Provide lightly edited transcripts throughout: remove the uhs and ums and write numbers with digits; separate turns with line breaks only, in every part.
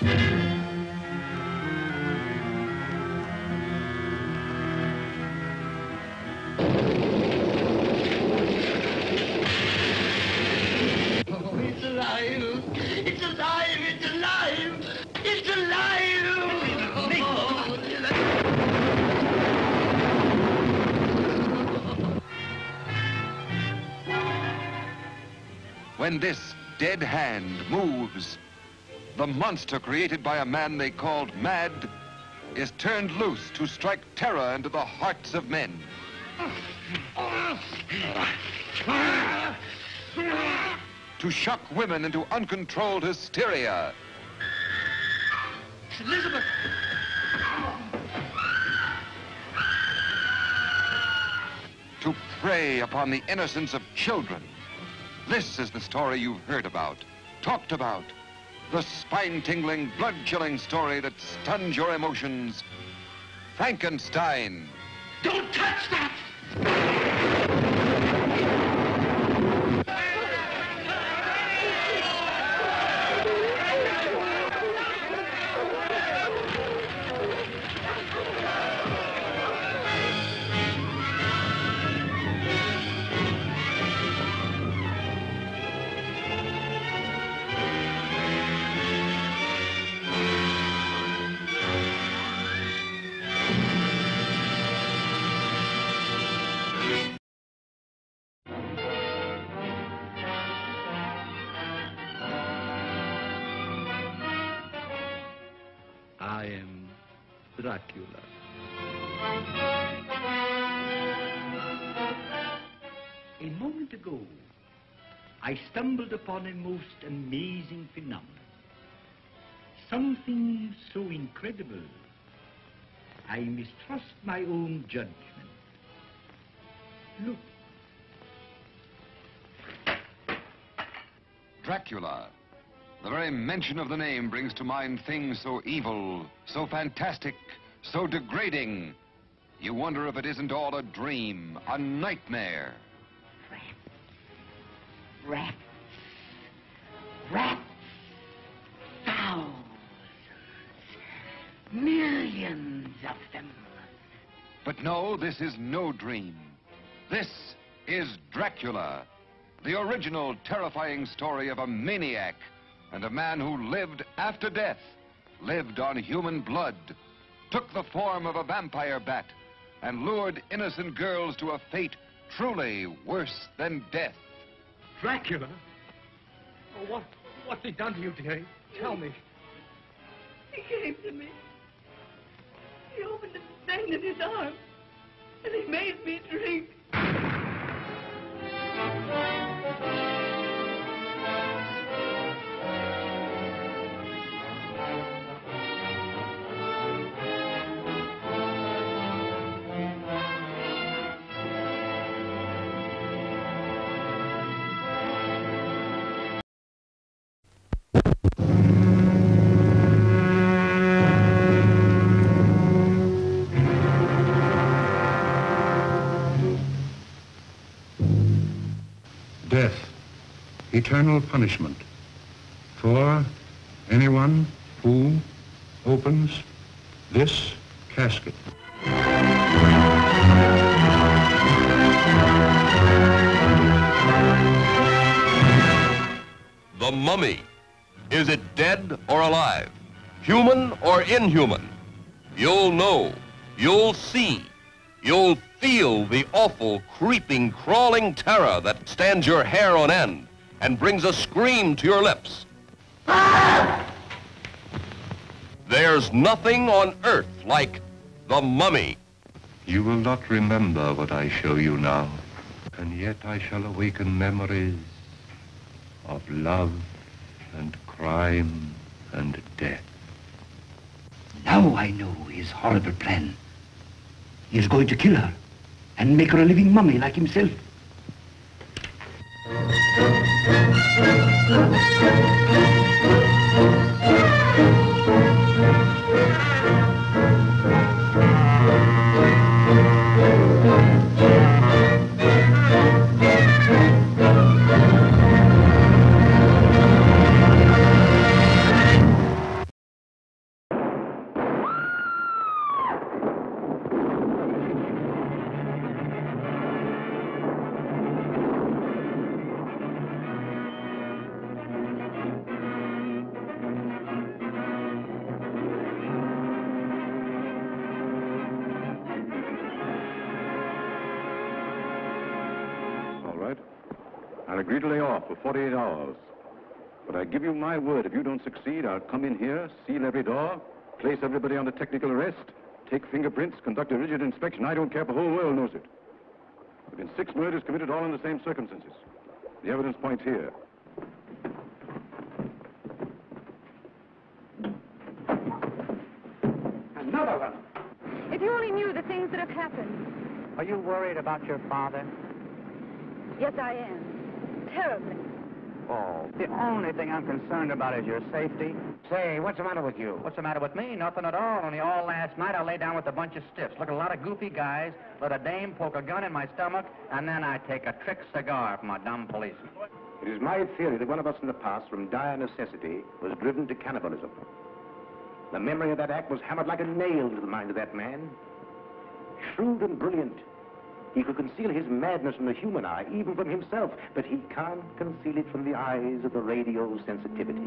It's alive! It's alive! It's alive! It's alive!
When this dead hand moves, the monster created by a man they called mad is turned loose to strike terror into the hearts of men. To shock women into uncontrolled hysteria.
Elizabeth!
To prey upon the innocence of children. This is the story you've heard about, talked about. The spine-tingling, blood-chilling story that stuns your emotions. Frankenstein.
Don't touch that!
I am Dracula. A moment ago, I stumbled upon a most amazing phenomenon. Something so incredible, I mistrust my own judgment. Look.
Dracula. The very mention of the name brings to mind things so evil, so fantastic, so degrading. You wonder if it isn't all a dream, a nightmare.
Rats. Rats. Thousands. Millions of them.
But no, this is no dream. This is Dracula, the original terrifying story of a maniac and a man who lived after death, lived on human blood, took the form of a vampire bat, and lured innocent girls to a fate truly worse than death.
Dracula? Oh, what's he done to you, dearie? Tell me.
He came to me. He opened the vein in his arm, and he made me drink.
Death, eternal punishment for anyone who opens this casket.
The mummy. Is it dead or alive? Human or inhuman? You'll know. You'll see. You'll feel the awful, creeping, crawling terror that stands your hair on end and brings a scream to your lips. There's nothing on earth like the mummy.
You will not remember what I show you now, and yet I shall awaken memories of love and crime and death.
Now I know his horrible plan. He is going to kill her and make her a living mummy like himself.
I'll agree to lay off for 48 hours. But I give you my word, if you don't succeed, I'll come in here, seal every door, place everybody under technical arrest, take fingerprints, conduct a rigid inspection. I don't care if the whole world knows it. There have been 6 murders committed all in the same circumstances. The evidence points here.
Another one.
If you only knew the things that have happened.
Are you worried about your father?
Yes, I am. Terribly.
Oh, the only thing I'm concerned about is your safety.
Say, what's the matter with you?
What's the matter with me? Nothing at all. Only all last night I lay down with a bunch of stiffs. Look at a lot of goofy guys, let a dame poke a gun in my stomach, and then I take a trick cigar from a dumb policeman.
It is my theory that one of us in the past, from dire necessity, was driven to cannibalism. The memory of that act was hammered like a nail into the mind of that man. Shrewd and brilliant. He could conceal his madness from the human eye, even from himself, but he can't conceal it from the eyes of the radio sensitivity.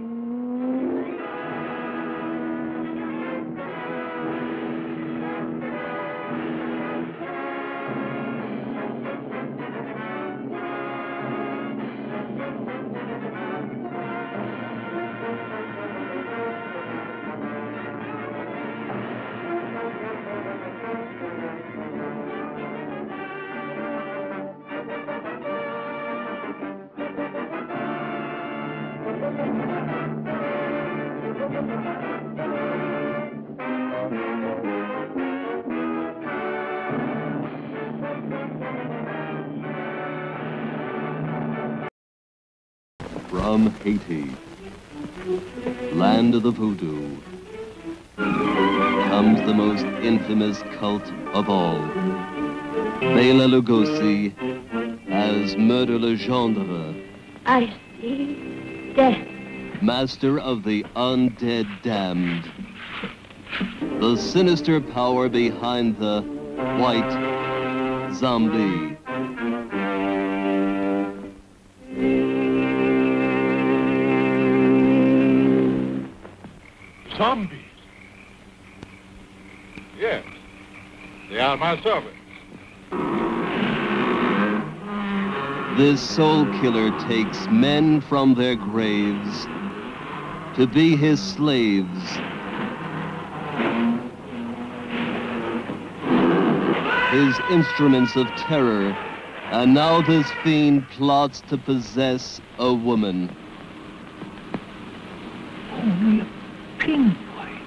From Haiti, land of the voodoo, comes the most infamous cult of all. Bela Lugosi as Murder Legendre.
I see death.
Master of the undead damned. The sinister power behind the white zombie.
Zombies? Yes, they are my servants.
This soul killer takes men from their graves to be his slaves. His instruments of terror, and now this fiend plots to possess a woman.
Only a pinpoint,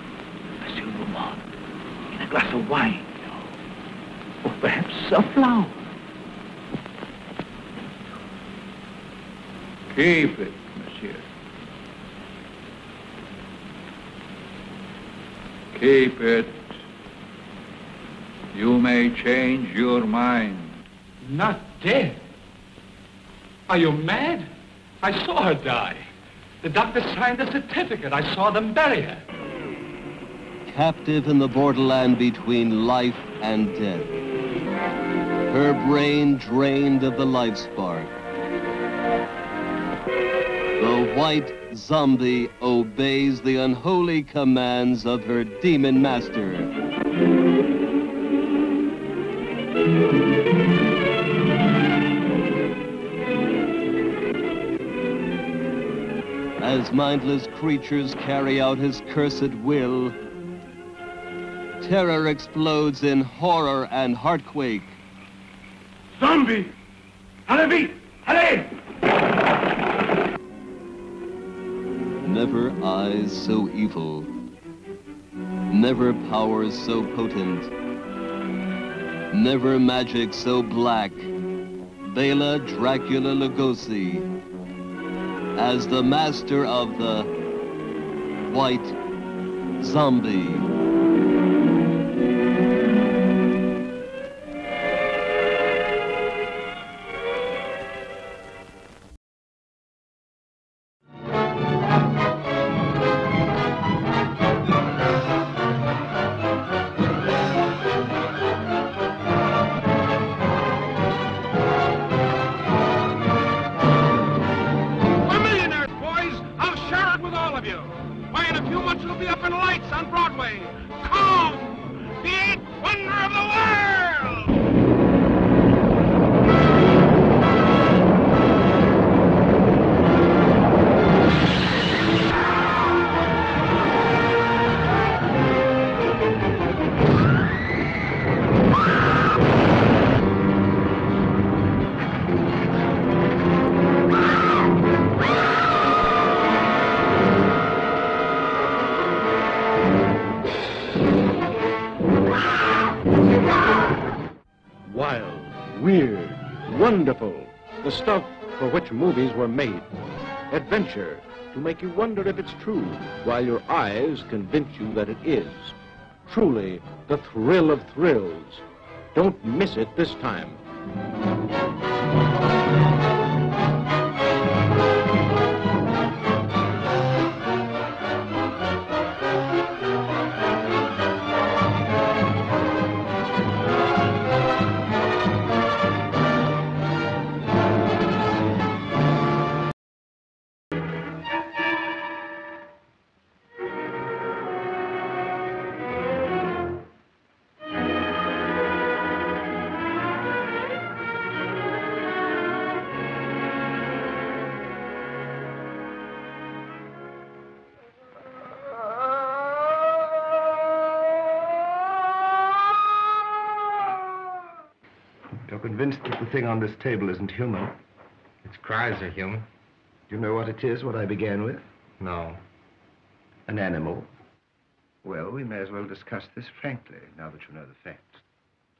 Monsieur Lamont, in a glass of wine, or perhaps a flower.
Keep it, monsieur. Keep it. You may change your mind.
Not dead? Are you mad? I saw her die. The doctor signed the certificate. I saw them bury her.
Captive in the borderland between life and death. Her brain drained of the life spark. The white zombie obeys the unholy commands of her demon master. As mindless creatures carry out his cursed will, terror explodes in horror and heartquake.
Zombie! Allez, allez!
Never eyes so evil, never powers so potent, never magic so black. Bela Dracula Lugosi as the master of the white zombie.
weird, wonderful, the stuff for which movies were made. Adventure, to make you wonder if it's true, while your eyes convince you that it is. Truly, the thrill of thrills. Don't miss it this time.
You're convinced that the thing on this table isn't human?
Its cries are human.
Do you know what it is, what I began with?
No.
An animal? Well, we may as well discuss this frankly, now that you know the facts.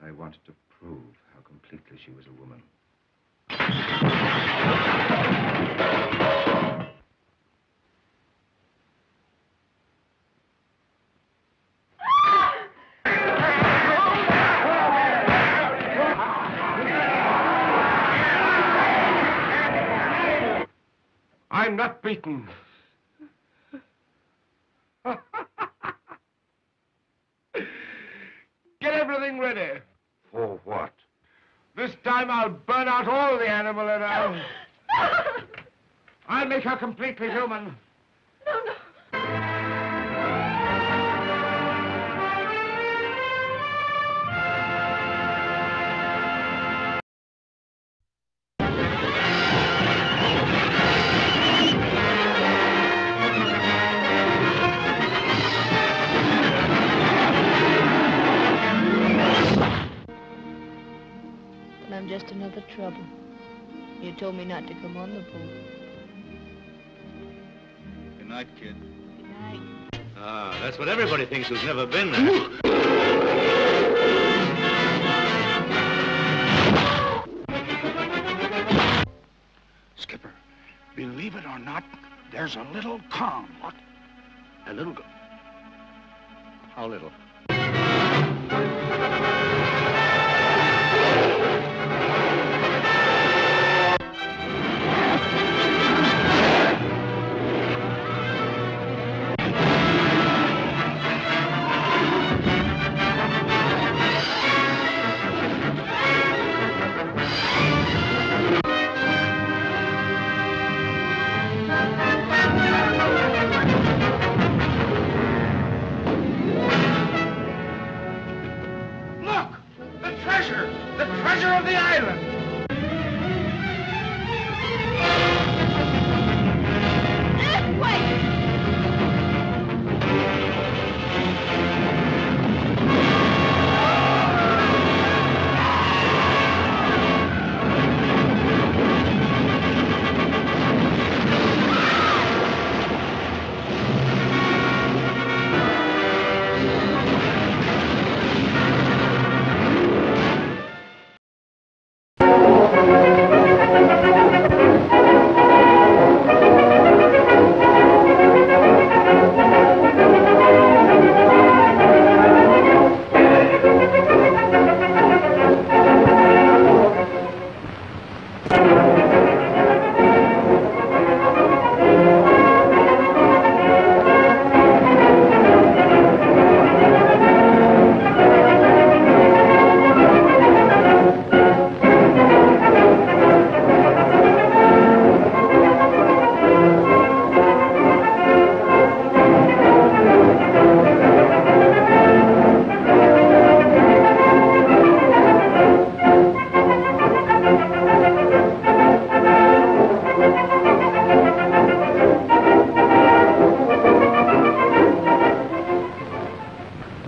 I wanted to prove how completely she was a woman.
I'm not beaten. Get everything ready.
For what?
This time I'll burn out all the animal in her. I'll make her completely human.
No, no.
I'm just another trouble. You told me not to come on the boat.
Good night, kid.
Good night.
Ah, that's what everybody thinks who's never been there.
Skipper, believe it or not, there's a little calm. What? A little... How little?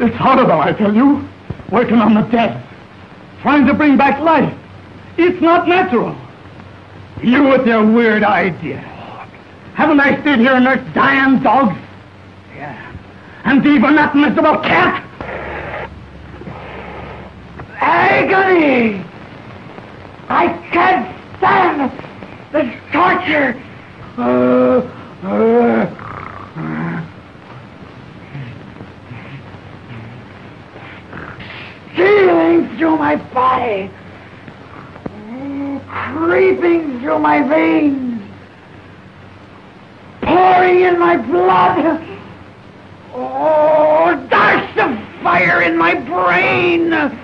It's horrible, I tell you. Working on the dead. Trying to bring back life. It's not natural. You with your weird ideas. Haven't I stayed here and nursed dying dogs? Yeah. And even that miserable cat? Agony! I can't stand this torture. Stealing through my body, creeping through my veins, pouring in my blood. Oh, there's the fire in my brain.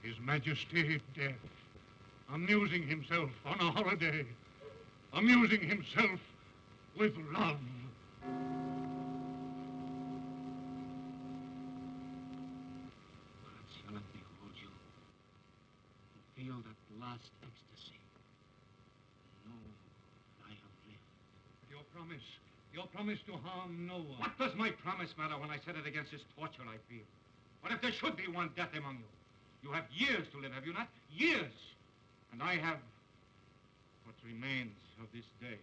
His Majesty death, amusing himself on a holiday, amusing himself with love. Grandson, let me hold you and feel that last ecstasy. Know that I have lived. Your promise to harm no one. What does my promise matter when I set it against this torture I feel? What if there should be one death among you? You have years to live, have you not? Years! And I have what remains of this day.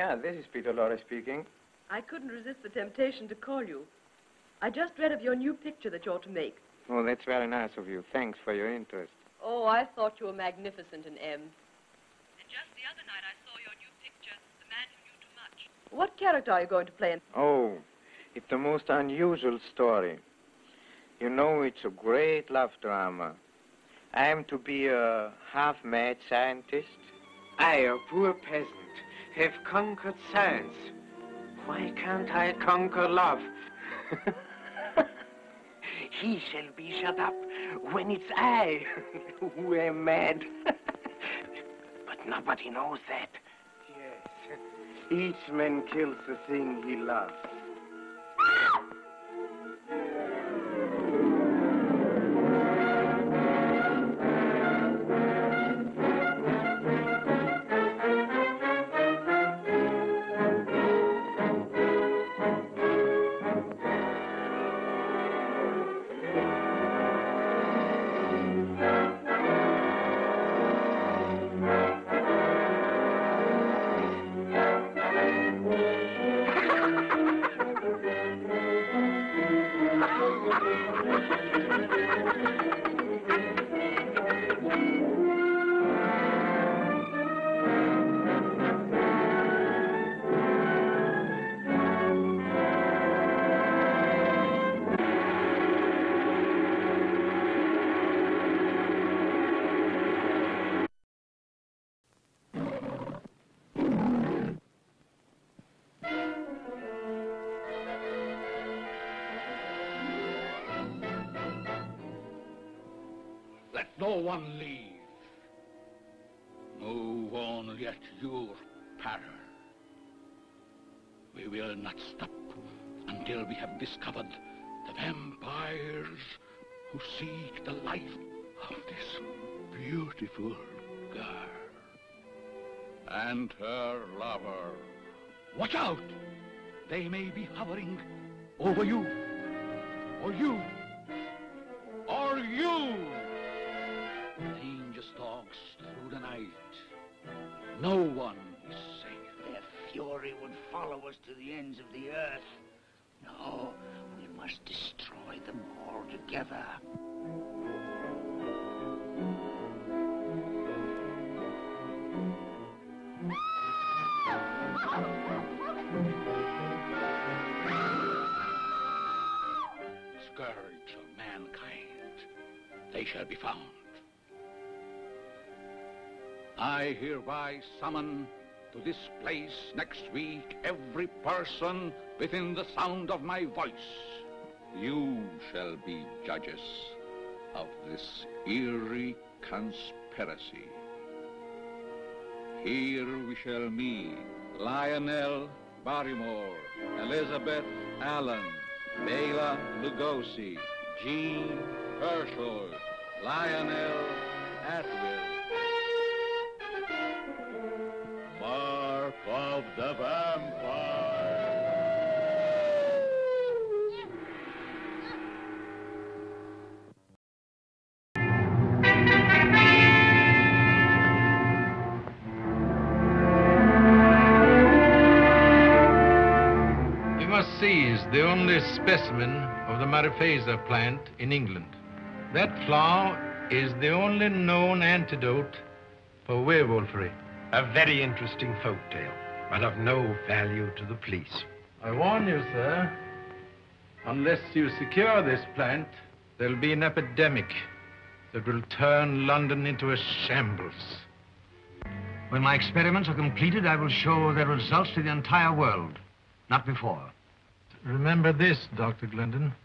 Yeah, this is Peter Lorre speaking.
I couldn't resist the temptation to call you. I just read of your new picture that you're to make.
Oh, that's very nice of you. Thanks for your interest.
Oh, I thought you were magnificent in M. And just the other night I saw your new picture, The Man Who Knew Too Much. What character are you going to play in?
Oh, it's the most unusual story. You know, it's a great love drama. I am to be a half-mad scientist. I, a poor peasant, have conquered science. Why can't I conquer love? He shall be shut up when it's I who am mad. But nobody knows that. Yes, each man kills the thing he loves.
No one leave. No one let your peril. We will not stop until we have discovered the vampires who seek the life of this beautiful girl and her lover. Watch out! They may be hovering over you, or you, or you! Danger stalks through the night. No one is safe.
Their fury would follow us to the ends of the earth. No, we must destroy them all together.
Scourge of mankind, they shall be found. I hereby summon to this place next week every person within the sound of my voice. You shall be judges of this eerie conspiracy. Here we shall meet Lionel Barrymore, Elizabeth Allen, Bela Lugosi, Jean Herschel, Lionel Atwill, Mark of the Vampire.
We must seize the only specimen of the Mariposa plant in England. That flower is the only known antidote for werewolfery.
A very interesting folk tale, but of no value to the police.
I warn you, sir, unless you secure this plant, there'll be an epidemic that will turn London into a shambles.
When my experiments are completed, I will show their results to the entire world. Not before.
Remember this, Dr. Glendon.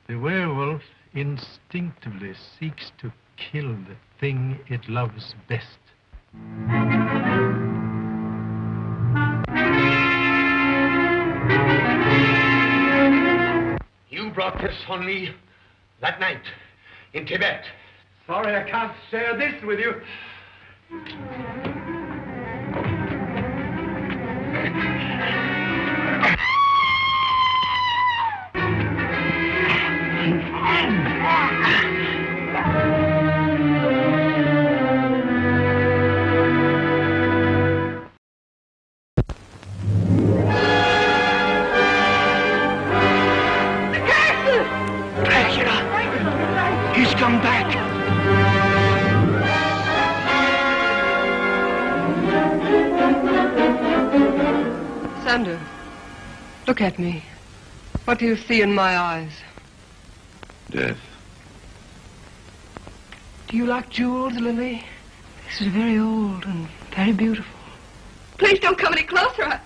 The werewolf instinctively seeks to kill the thing it loves best.
You brought this on me that night in Tibet. Sorry I can't share this with you.
Look at me. What do you see in my eyes?
Death.
Do you like jewels, Lily? This is very old and very beautiful.
Please don't come any closer.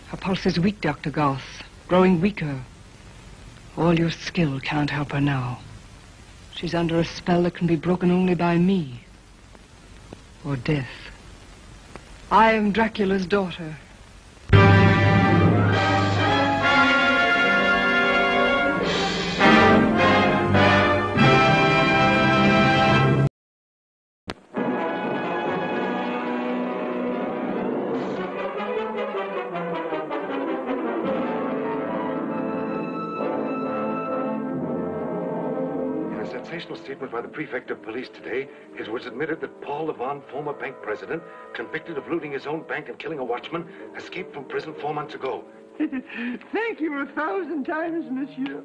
Her pulse is weak, Dr. Goss. Growing weaker. All your skill can't help her now. She's under a spell that can be broken only by me. Or death. I am Dracula's daughter.
Statement by the prefect of police today, it was admitted that Paul Levon, former bank president, convicted of looting his own bank and killing a watchman, escaped from prison 4 months ago.
Thank you 1,000 times, monsieur.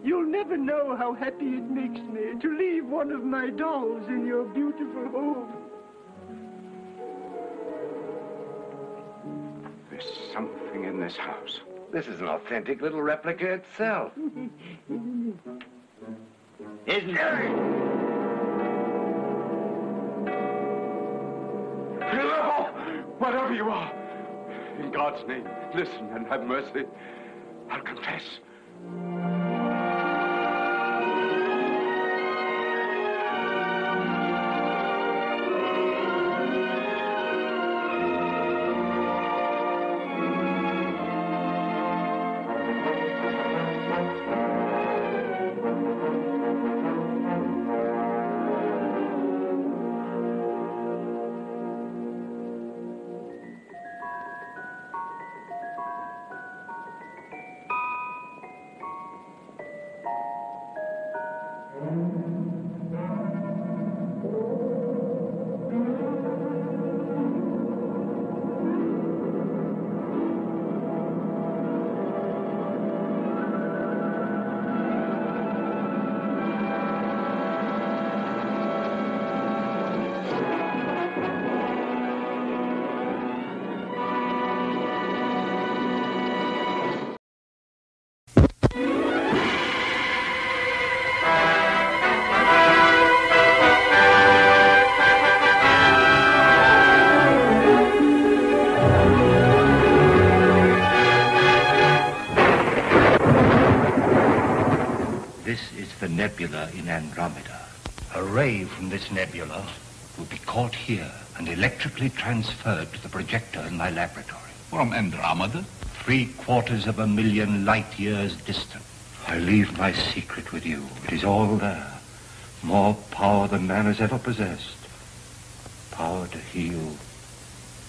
You'll never know how happy it makes me to leave one of my dolls in your beautiful home.
There's something in this house. This is an authentic little replica itself. Isn't it?
Whatever you are, in God's name, listen and have mercy. I'll confess.
Nebula in Andromeda. A ray from this nebula will be caught here and electrically transferred to the projector in my laboratory.
From Andromeda?
750,000 light years distant. I leave my secret with you. It is all there. More power than man has ever possessed. Power to heal,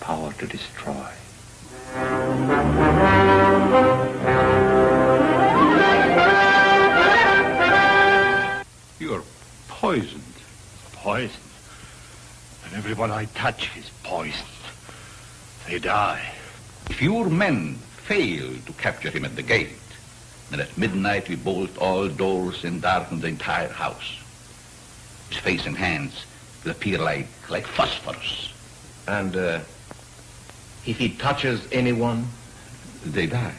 power to destroy.
You're poisoned.
Poisoned? And everyone I touch is poisoned. They die.
If your men fail to capture him at the gate, then at midnight we bolt all doors and darken the entire house. His face and hands will appear like phosphorus.
And, if he touches anyone?
They die.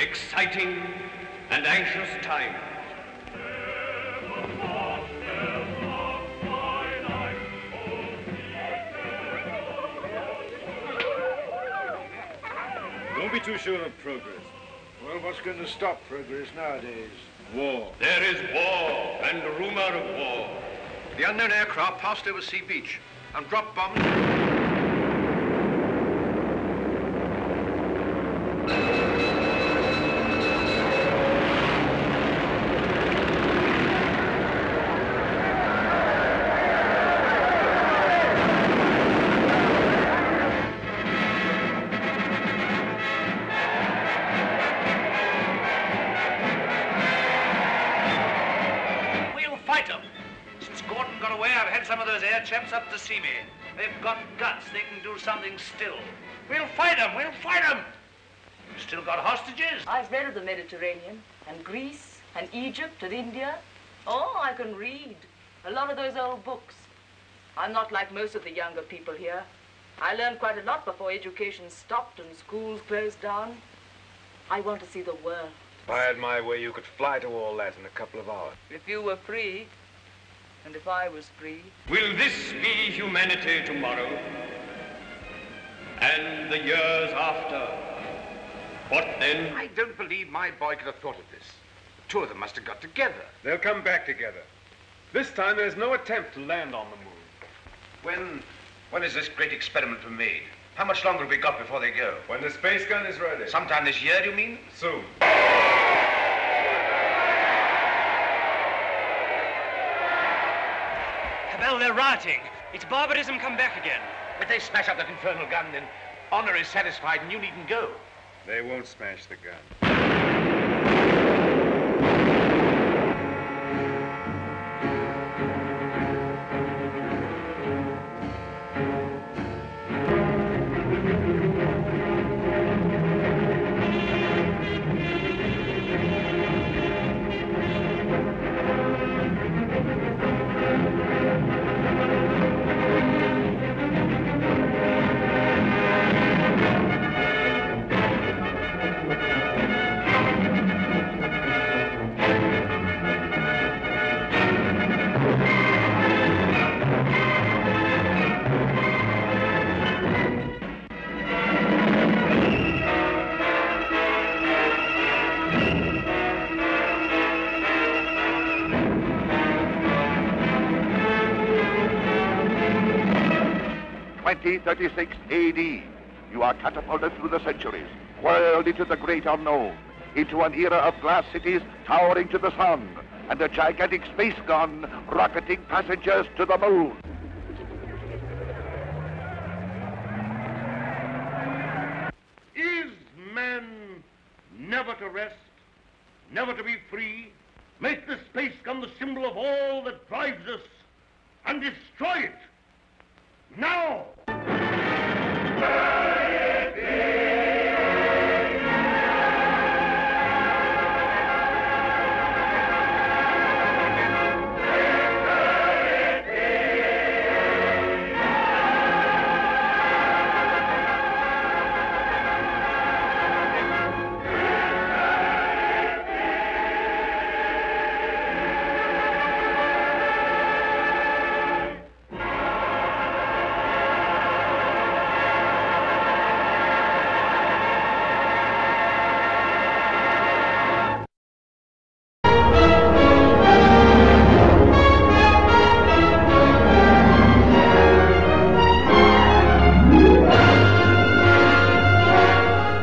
Exciting and anxious time.
Don't be too sure of progress.
Well, what's going to stop progress nowadays?
War.
There is war and rumor of war.
The unknown aircraft passed over Sea Beach and dropped bombs.
Some of those air chaps up to see me. They've got guts. They can do something still. We'll fight them. We'll fight them. Still got hostages?
I've read of the Mediterranean and Greece and Egypt and India. Oh, I can read a lot of those old books. I'm not like most of the younger people here. I learned quite a lot before education stopped and schools closed down. I want to see the world.
If I had my way, you could fly to all that in a couple of hours.
If you were free, and if I was free.
Will this be humanity tomorrow? And the years after? What then?
I don't believe my boy could have thought of this. The two of them must have got together.
They'll come back together. This time there's no attempt to land on the moon.
When is this great experiment to be made? How much longer have we got before they go?
When the space gun is ready.
Sometime this year, you mean?
Soon.
Well, they're rioting. It's barbarism come back again.
If they smash up that infernal gun, then honor is satisfied and you needn't go.
They won't smash the gun.
AD. You are catapulted through the centuries, whirled into the great unknown, into an era of glass cities towering to the sun, and a gigantic space gun rocketing passengers to the moon.
Is man never to rest, never to be free? Make the space gun the symbol of all that drives us, and destroy it. Now!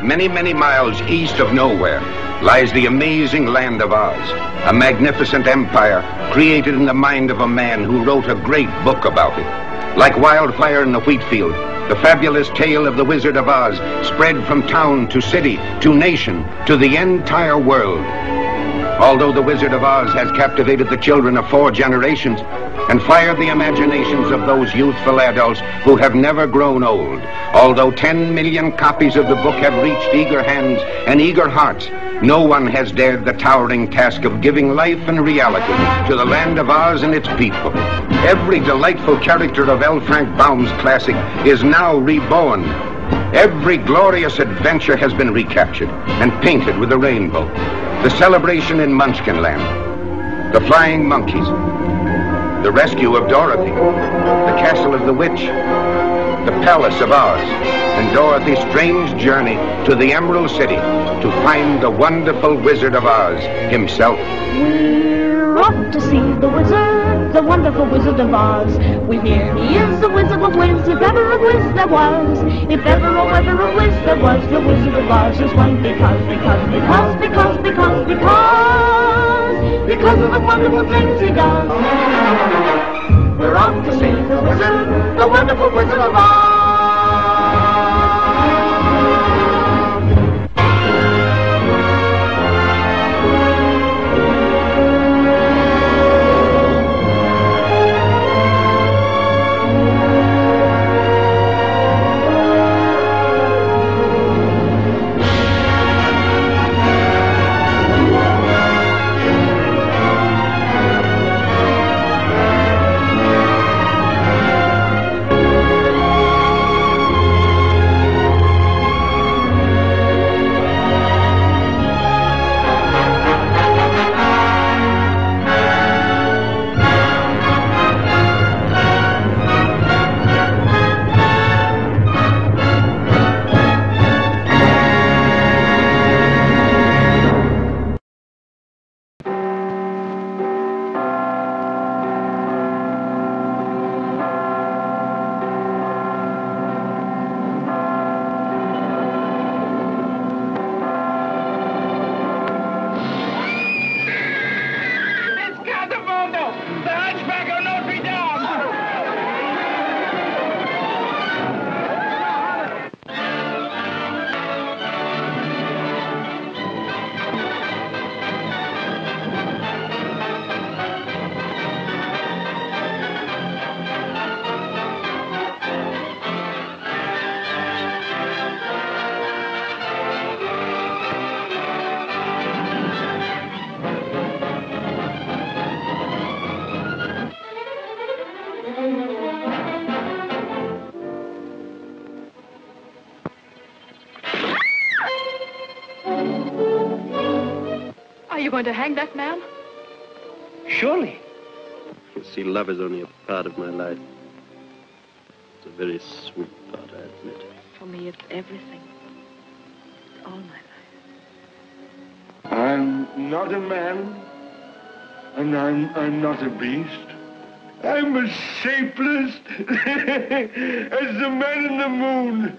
Many, many miles east of nowhere lies the amazing land of Oz, a magnificent empire created in the mind of a man who wrote a great book about it. Like wildfire in the wheat field, the fabulous tale of the Wizard of Oz spread from town to city to nation to the entire world. Although the Wizard of Oz has captivated the children of 4 generations and fired the imaginations of those youthful adults who have never grown old, although 10 million copies of the book have reached eager hands and eager hearts, no one has dared the towering task of giving life and reality to the land of Oz and its people. Every delightful character of L. Frank Baum's classic is now reborn. Every glorious adventure has been recaptured and painted with a rainbow. The celebration in Munchkinland, the flying monkeys, the rescue of Dorothy, the castle of the witch, the Palace of Oz and Dorothy's strange journey to the Emerald City to find the wonderful Wizard of Oz himself.
We're off to see the wizard, the wonderful Wizard of Oz. We hear he is the Wizard of Wiz, if ever a Wiz there was. If ever, oh, ever a Wiz there was, the Wizard of Oz is one because of the wonderful things he does. We're off to see the wizard, the wonderful Wizard of Oz.
Are you going to hang that man?
Surely. You see, love is only a part of my life. It's a very sweet part, I admit.
For me, it's everything. It's all my life.
I'm not a man, and I'm not a beast. I'm as shapeless as the man in the moon.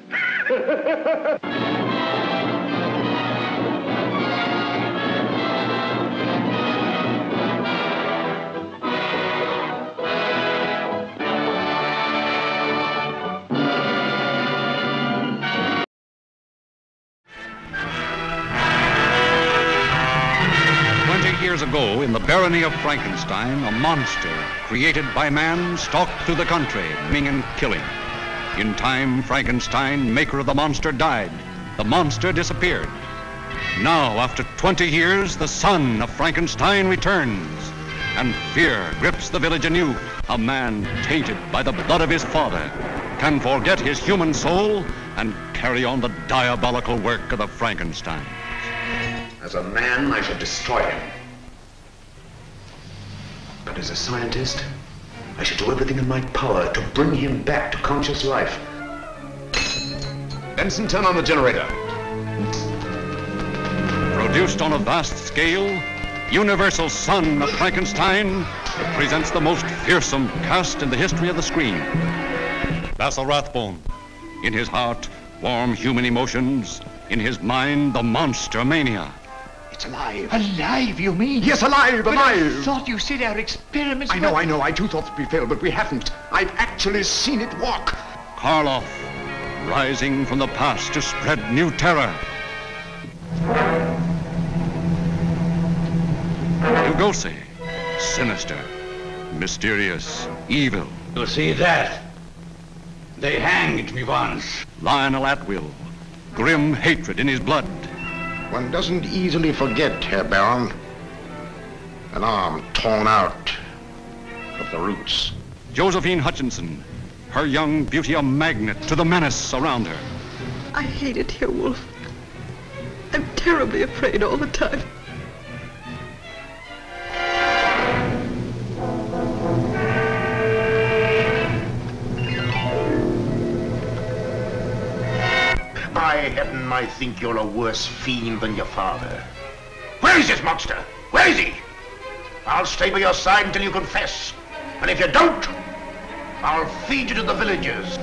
Years ago, in the barony of Frankenstein, a monster created by man stalked through the country, maiming and killing. In time, Frankenstein, maker of the monster, died. The monster disappeared. Now, after 20 years, the son of Frankenstein returns, and fear grips the village anew. A man tainted by the blood of his father can forget his human soul and carry on the diabolical work of the Frankenstein.
As a man, I should destroy him. But as a scientist, I should do everything in my power to bring him back to conscious life. Benson, turn on the generator.
Produced on a vast scale, Universal's son of Frankenstein presents the most fearsome cast in the history of the screen. Basil Rathbone. In his heart, warm human emotions. In his mind, the monster mania.
It's alive. Alive, you mean?
Yes, alive,
but
alive.
I thought you said our experiments
I know. I too thought that we failed, but we haven't. I've actually seen it walk.
Karloff, rising from the past to spread new terror. Lugosi, sinister, mysterious, evil.
You see that? They hanged me once.
Lionel Atwill, grim hatred in his blood.
One doesn't easily forget, Herr Baron. An arm torn out of the roots.
Josephine Hutchinson, her young beauty a magnet to the menace around her.
I hate it here, Wolf. I'm terribly afraid all the time.
I think you're a worse fiend than your father. Where is this monster? Where is he? I'll stay by your side until you confess. And if you don't, I'll feed you to the villagers.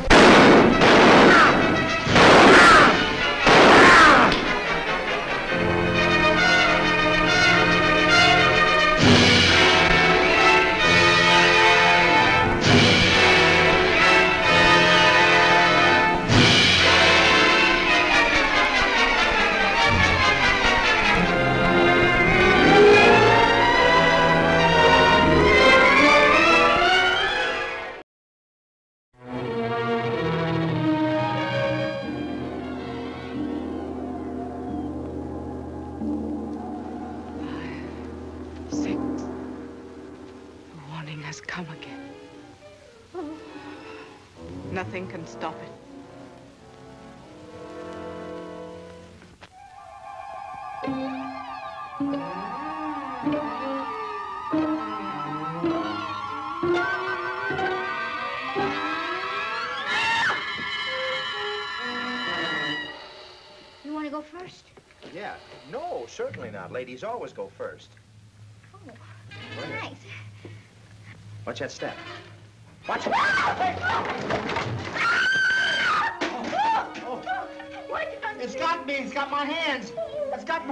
Come again. Nothing can stop it.
You want to go first?
Yeah. No, certainly not. Ladies always go first.
Oh, thanks.
Watch that step. Watch it.
It's
got me. It's got my hands. It's got.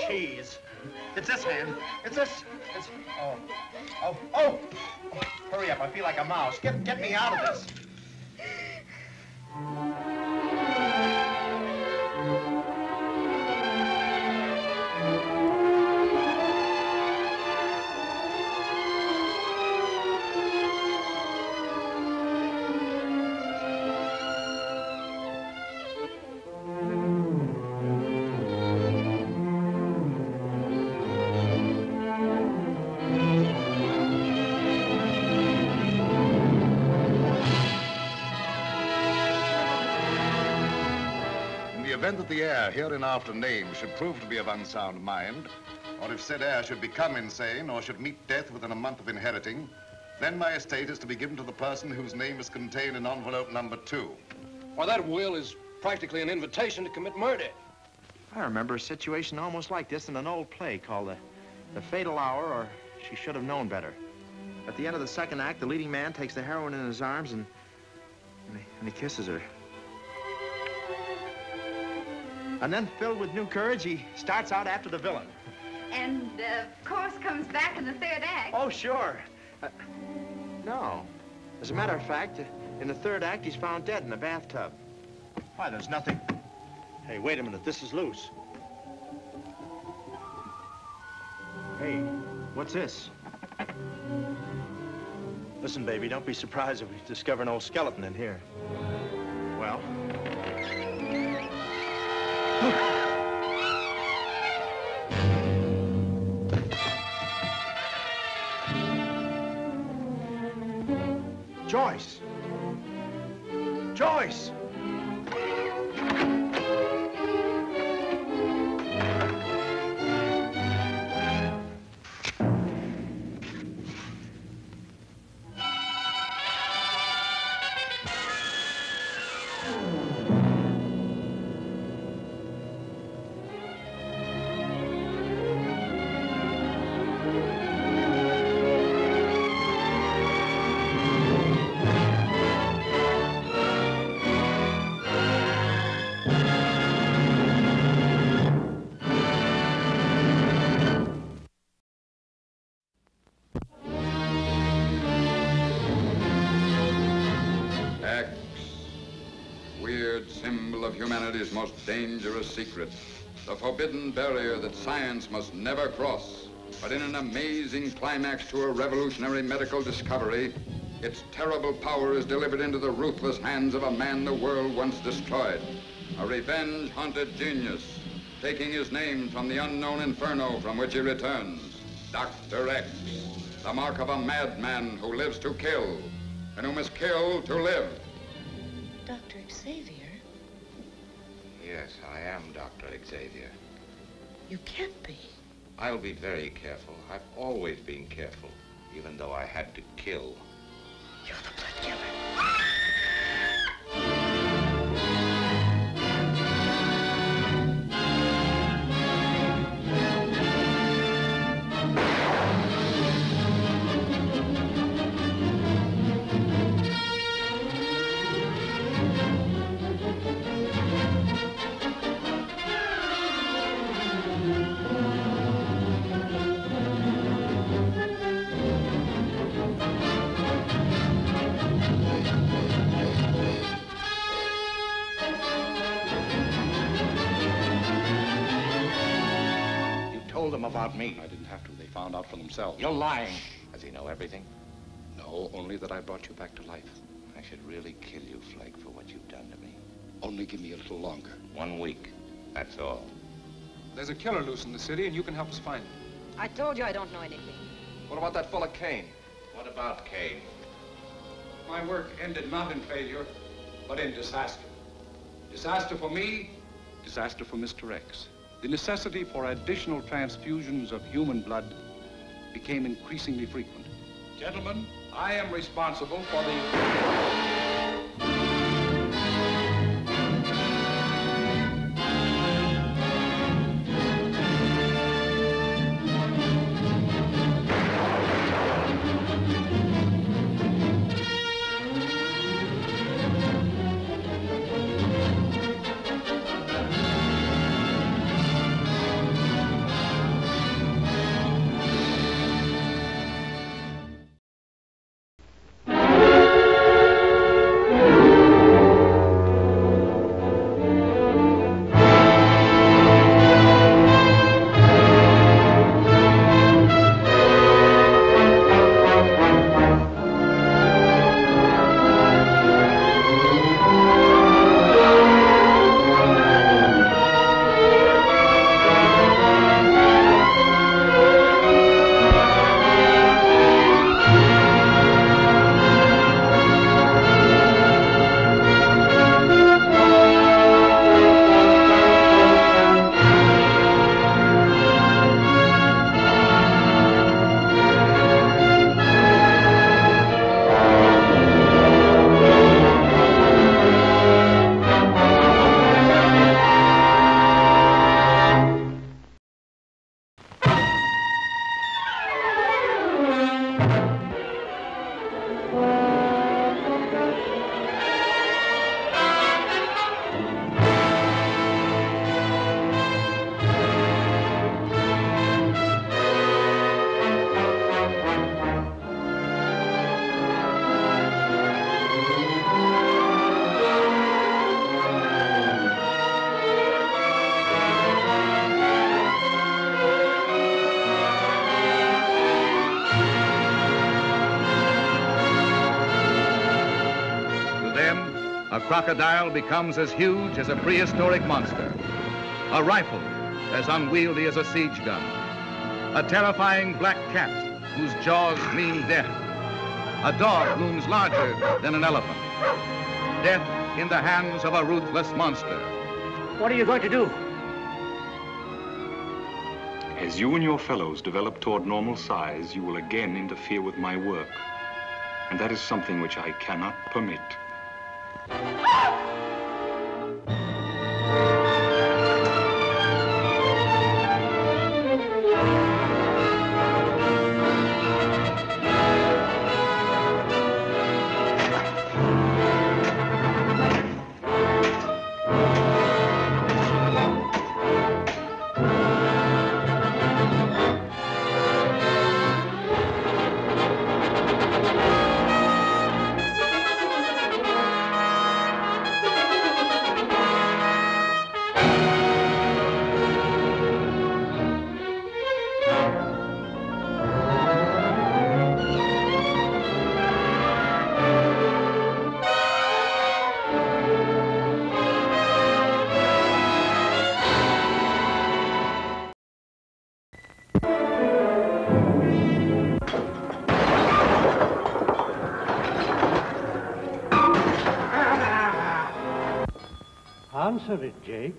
Jeez. It's this hand. It's this. Oh. Hurry up. I feel like a mouse. Get me out of this.
That the heir hereinafter named should prove to be of unsound mind, or if said heir should become insane or should meet death within a month of inheriting, then my estate is to be given to the person whose name is contained in envelope number 2.
Well, that will is practically an invitation to commit murder.
I remember a situation almost like this in an old play called The Fatal Hour, or She Should Have Known Better. At the end of the second act, the leading man takes the heroine in his arms and he kisses her. And then, filled with new courage, he starts out after the villain.
And, of course, comes back in the third act.
Oh, sure. No. As a matter of fact, in the third act, he's found dead in a bathtub. Why, there's nothing... Hey, wait a minute. This is loose. Hey, what's this? Listen, baby, don't be surprised if we discover an old skeleton in here. Well... Joyce! Joyce!
Humanity's most dangerous secret, the forbidden barrier that science must never cross. But in an amazing climax to a revolutionary medical discovery, its terrible power is delivered into the ruthless hands of a man the world once destroyed, a revenge-haunted genius, taking his name from the unknown inferno from which he returns, Dr. X, the mark of a madman who lives to kill, and who must kill to live.
Dr. Xavier?
Yes, I am Dr. Xavier.
You can't be.
I'll be very careful. I've always been careful, even though I had to kill.
You're the blood killer.
them about me?
I didn't have to. They found out for themselves.
You're lying. Does he know everything?
No, only that I brought you back to life.
I should really kill you, Flake, for what you've done to me.
Only give me a little longer.
1 week. That's all.
There's a killer loose in the city, and you can help us find him.
I told you I don't know anything.
What about that fella Kane?
What about Kane?
My work ended not in failure, but in disaster. Disaster for me, disaster for Mr. X. The necessity for additional transfusions of human blood became increasingly frequent. Gentlemen, I am responsible for the...
A crocodile becomes as huge as a prehistoric monster. A rifle as unwieldy as a siege gun. A terrifying black cat whose jaws mean death. A dog looms larger than an elephant. Death in the hands of a ruthless monster.
What are you going to do?
As you and your fellows develop toward normal size, you will again interfere with my work. And that is something which I cannot permit.
Answer it, Jake.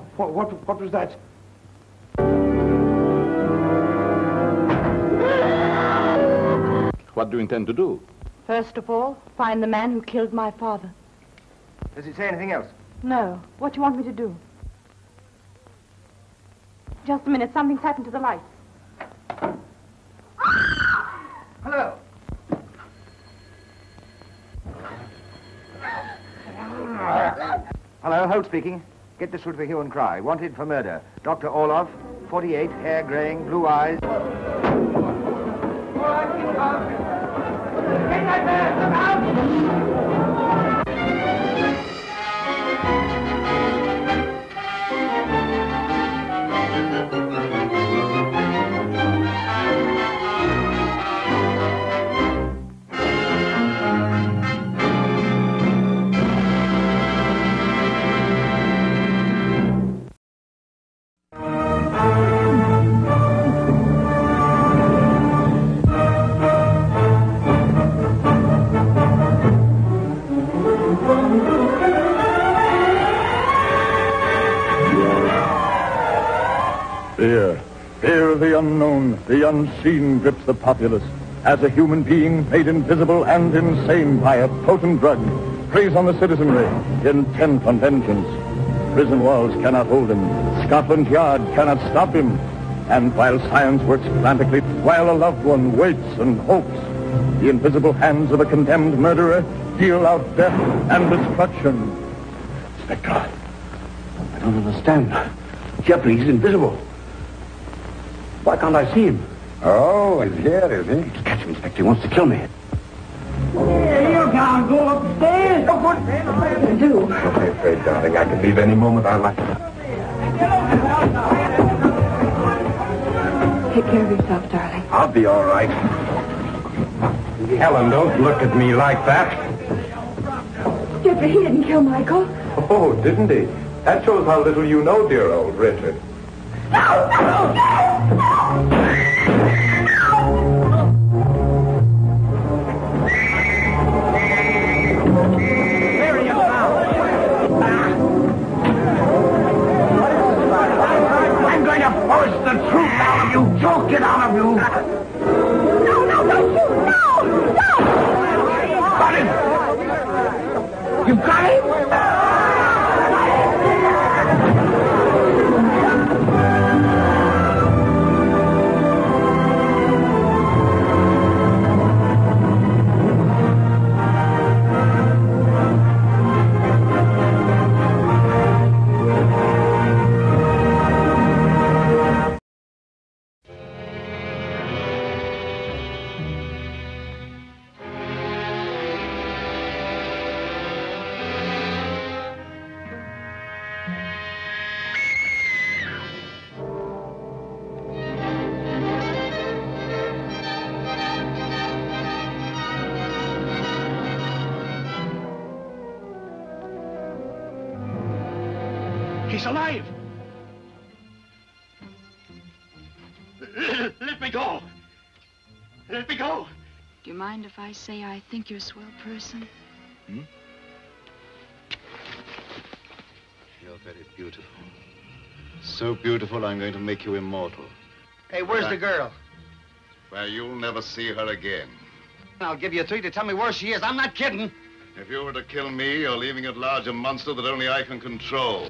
What was that?
What do you intend to do?
First of all, find the man who killed my father.
Does it say anything else?
No. What do you want me to do? Just a minute. Something's happened to the lights.
Hello. Hello, Holt speaking. Get this through to the hue and cry. Wanted for murder. Dr. Orloff, 48, hair graying, blue eyes. Get that man! Look out!
of the unknown, the unseen grips the populace. As a human being made invisible and insane by a potent drug, preys on the citizenry, intent on vengeance. Prison walls cannot hold him. Scotland Yard cannot stop him. And while science works frantically, while a loved one waits and hopes, the invisible hands of a condemned murderer deal out death and destruction.
Inspector, I don't understand. Jeffrey, he's invisible. Why can't I see him?
Oh, he's here, is he?
Catch him, Inspector. He wants to kill me.
You can't go upstairs. Look what to do. Don't be afraid, darling. I can leave any moment I like.
Take care of yourself, darling.
I'll be all right. Helen, don't look at me like that.
Jeffrey, he didn't kill Michael.
Oh, didn't he? That shows how little you know, dear old Richard.
I'm going to force the truth out of you, choke it out of you.
No, don't shoot! No!
Got him! You got him?
He's alive! Let me go! Let me go!
Do you mind if I say I think you're a swell person?
Hmm? You're very beautiful. So beautiful, I'm going to make you immortal.
Hey, where's the girl?
Well, you'll never see her again.
I'll give you 3 to tell me where she is. I'm not kidding.
If you were to kill me, you're leaving at large a monster that only I can control.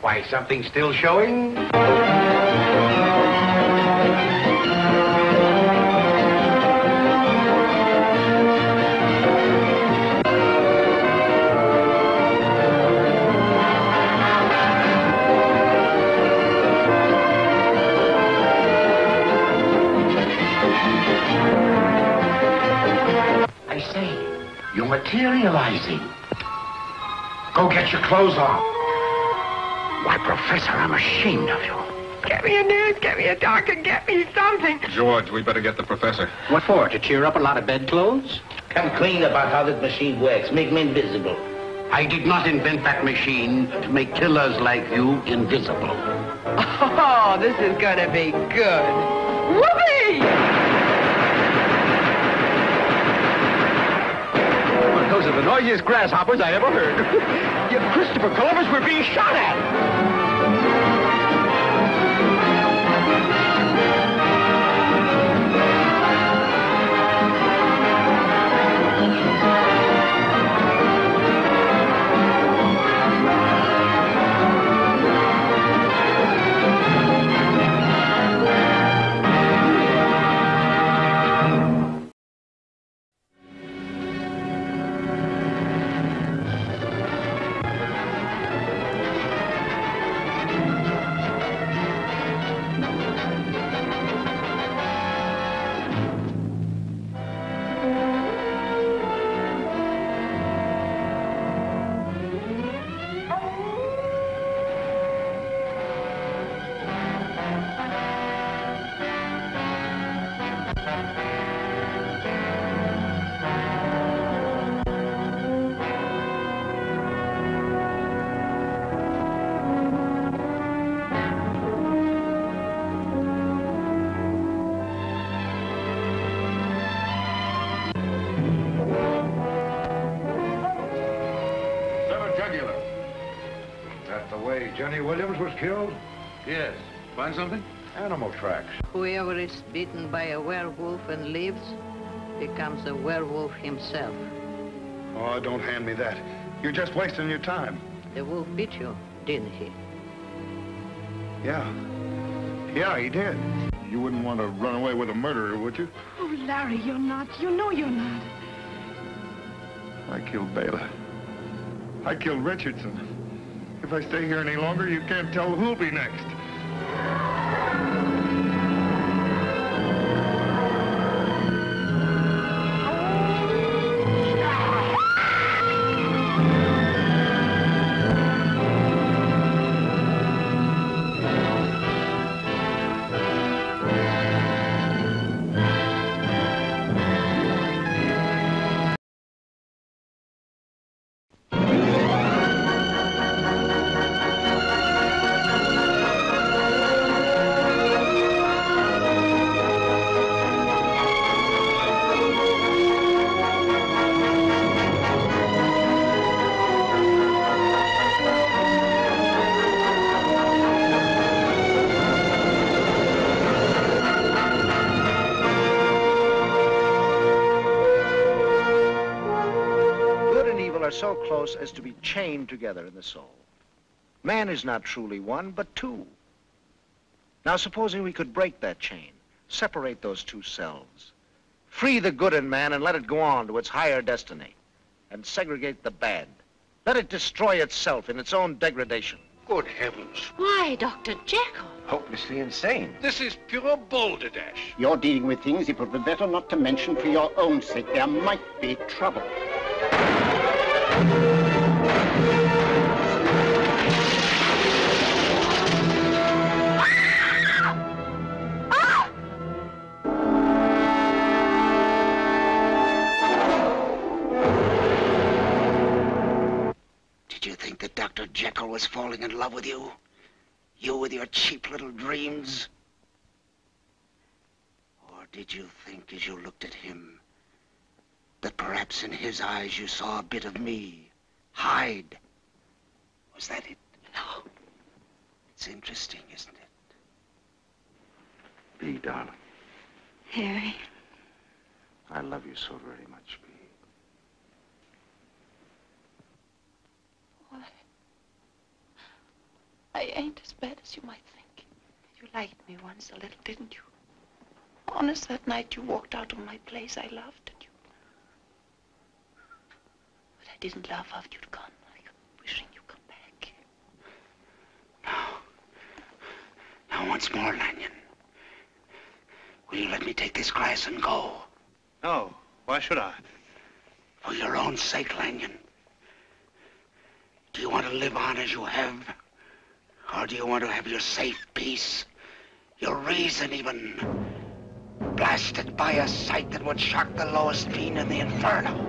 Why, something still showing? I say, you're materializing. Go get your clothes on. Why, Professor, I'm ashamed of you.
Get me a nurse, get me a doctor, get me something.
George, we better get the professor.
What for? To cheer up a lot of bedclothes?
Come clean about how this machine works. Make me invisible.
I did not invent that machine to make killers like you invisible.
Oh, this is gonna be good. Whoopee!
Well, those are the noisiest grasshoppers I ever heard. Yeah, Christopher Columbus, we're being shot at!
Jenny Williams was killed?
Yes. Find something?
Animal tracks.
Whoever is bitten by a werewolf and lives becomes a werewolf himself.
Oh, don't hand me that. You're just wasting your time.
The wolf bit you, didn't he?
Yeah. Yeah, he did. You wouldn't want to run away with a murderer, would you?
Oh, Larry, you're not. You know you're not.
I killed Bela. I killed Richardson. If I stay here any longer, you can't tell who'll be next.
So close as to be chained together in the soul. Man is not truly one, but two. Now, supposing we could break that chain, separate those two selves, free the good in man and let it go on to its higher destiny, and segregate the bad. Let it destroy itself in its own degradation.
Good heavens.
Why, Dr. Jekyll?
Hopelessly insane. This is pure balderdash.
You're dealing with things it would be better not to mention for your own sake. There might be trouble.
Did you think that Dr. Jekyll was falling in love with you? You with your cheap little dreams? Or did you think as you looked at him that perhaps in his eyes you saw a bit of me? Hide. Was that it? No. It's interesting, isn't it?
Bee, darling.
Harry.
I love you so very much, Bee.
Why? I ain't as bad as you might think. You liked me once a little, didn't you? Honest, that night you walked out of my place, I loved you. But I didn't love after you'd gone. I kept wishing you'd come back.
Now, once more, Lanyon. Will you let me take this glass and go?
No. Why should I?
For your own sake, Lanyon. Do you want to live on as you have? Or do you want to have your safe peace? Your reason, even, blasted by a sight that would shock the lowest fiend in the inferno?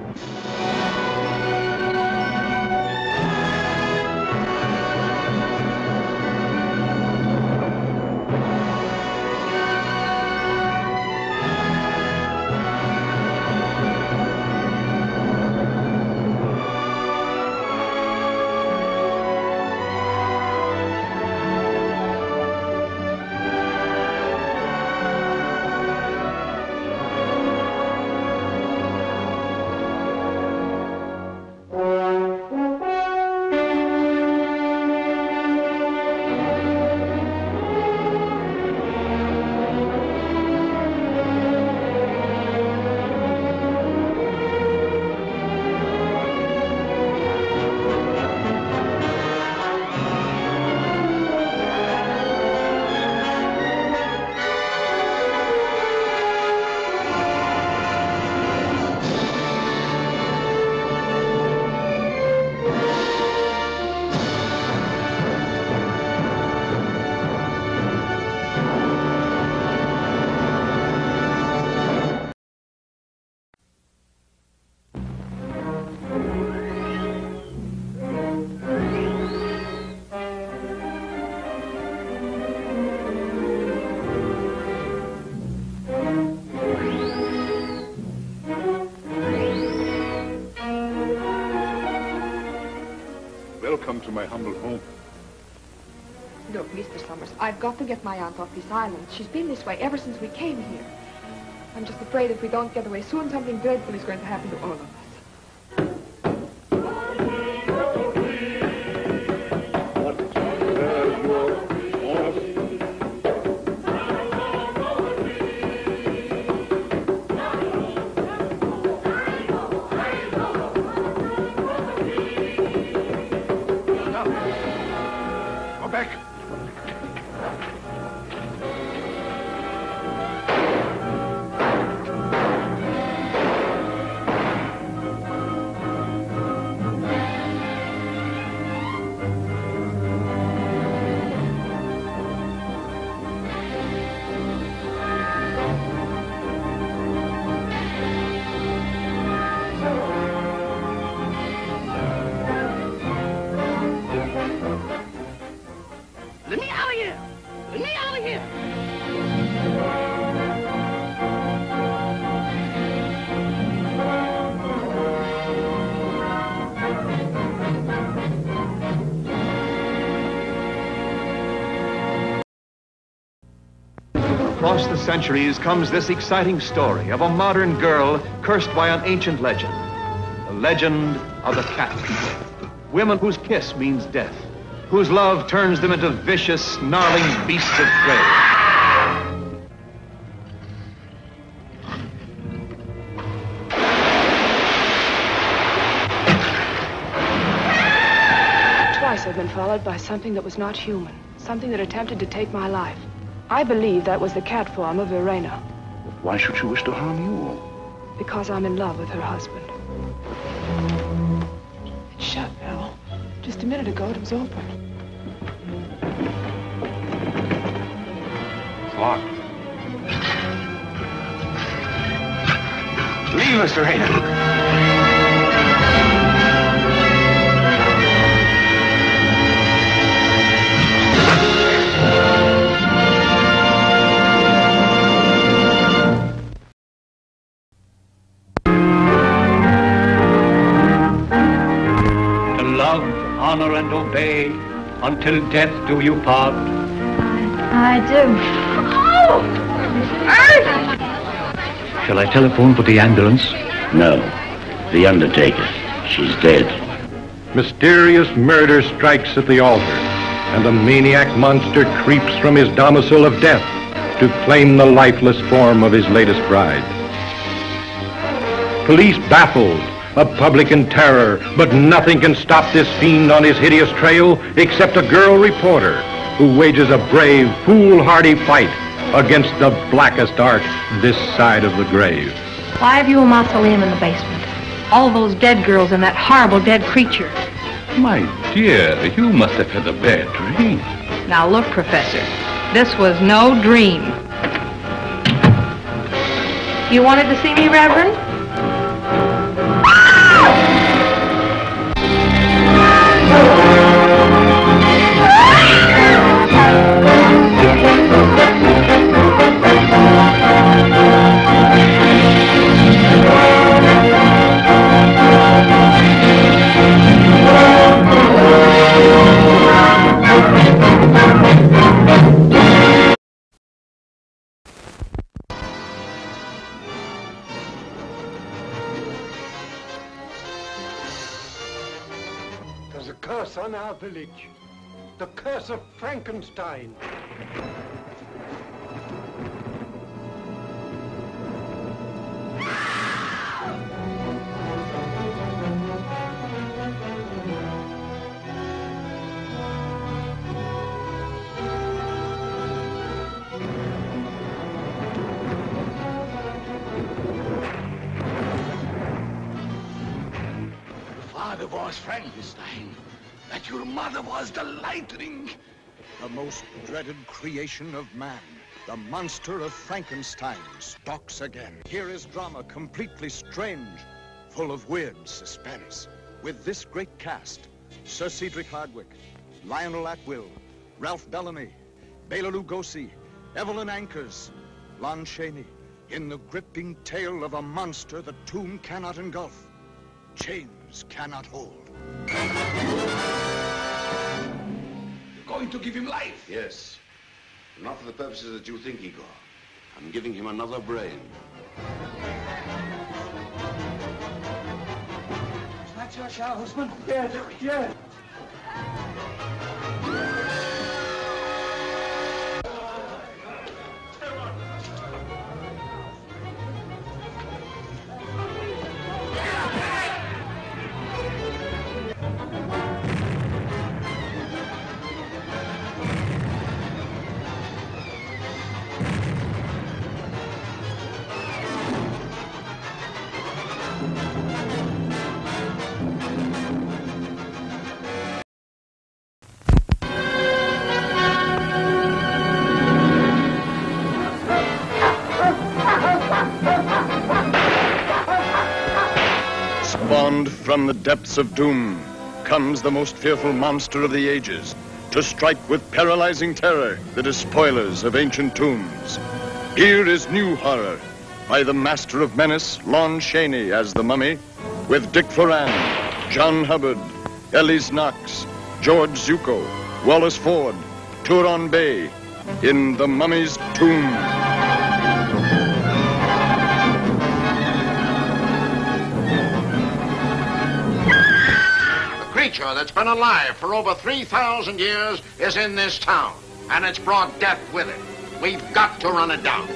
come to my humble home.
Look, Mr. Summers, I've got to get my aunt off this island. She's been this way ever since we came here. I'm just afraid if we don't get away soon, something dreadful is going to happen to all of us.
Let me out of here! Let me out of here!
Across the centuries comes this exciting story of a modern girl cursed by an ancient legend. The legend of the cat. Women whose kiss means death, whose love turns them into vicious, snarling beasts of prey.
Twice I've been followed by something that was not human, something that attempted to take my life. I believe that was the cat form of Irena.
Why should she wish to harm you?
Because I'm in love with her husband. It's shut now. Just a minute ago it was open.
It's locked. Leave us, Irena.
Honor and obey, until death do you part.
I do.
Shall I telephone for the ambulance?
No. The undertaker. She's dead.
Mysterious murder strikes at the altar, and the maniac monster creeps from his domicile of death to claim the lifeless form of his latest bride. Police baffled, a public in terror, but nothing can stop this fiend on his hideous trail except a girl reporter who wages a brave, foolhardy fight against the blackest art this side of the grave.
Why have you a mausoleum in the basement? All those dead girls and that horrible dead creature.
My dear, you must have had a bad dream.
Now look, Professor, this was no dream. You wanted to see me, Reverend?
There's a curse on our village. The curse of Frankenstein.
Father was Frankenstein, that your mother was the lightning.
The most dreaded creation of man, the monster of Frankenstein, stalks again. Here is drama completely strange, full of weird suspense. With this great cast, Sir Cedric Hardwicke, Lionel Atwill, Ralph Bellamy, Bela Lugosi, Evelyn Ankers, Lon Chaney, in the gripping tale of a monster the tomb cannot engulf, chains cannot hold.
going to give him life.
Yes. Not for the purposes that you think, Igor. I'm giving him another brain.
Is that your shower, husband? Yes, yes.
Spawned from the depths of doom comes the most fearful monster of the ages to strike with paralyzing terror the despoilers of ancient tombs. Here is new horror by the master of menace, Lon Chaney as the Mummy, with Dick Foran, John Hubbard, Ellis Knox, George Zuko, Wallace Ford, Turon Bay in The Mummy's Tomb.
Creature that's been alive for over 3,000 years is in this town, and it's brought death with it. We've got to run it down.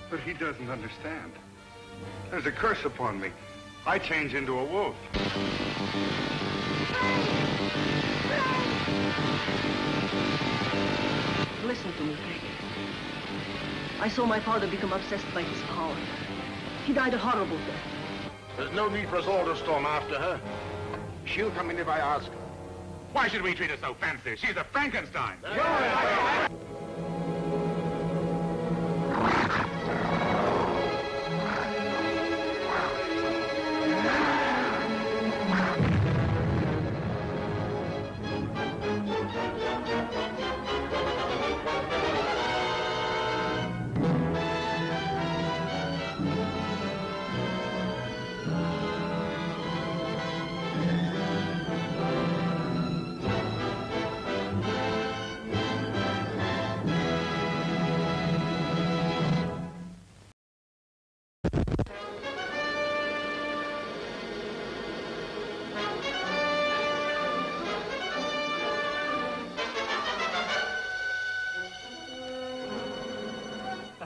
But he doesn't understand. There's a curse upon me. I change into a wolf.
Listen to me, Greg. I saw my father become obsessed by his power. He died a horrible death.
There's no need for us all to storm after her. She'll come in if I ask her.
Why should we treat her so fancy? She's a Frankenstein.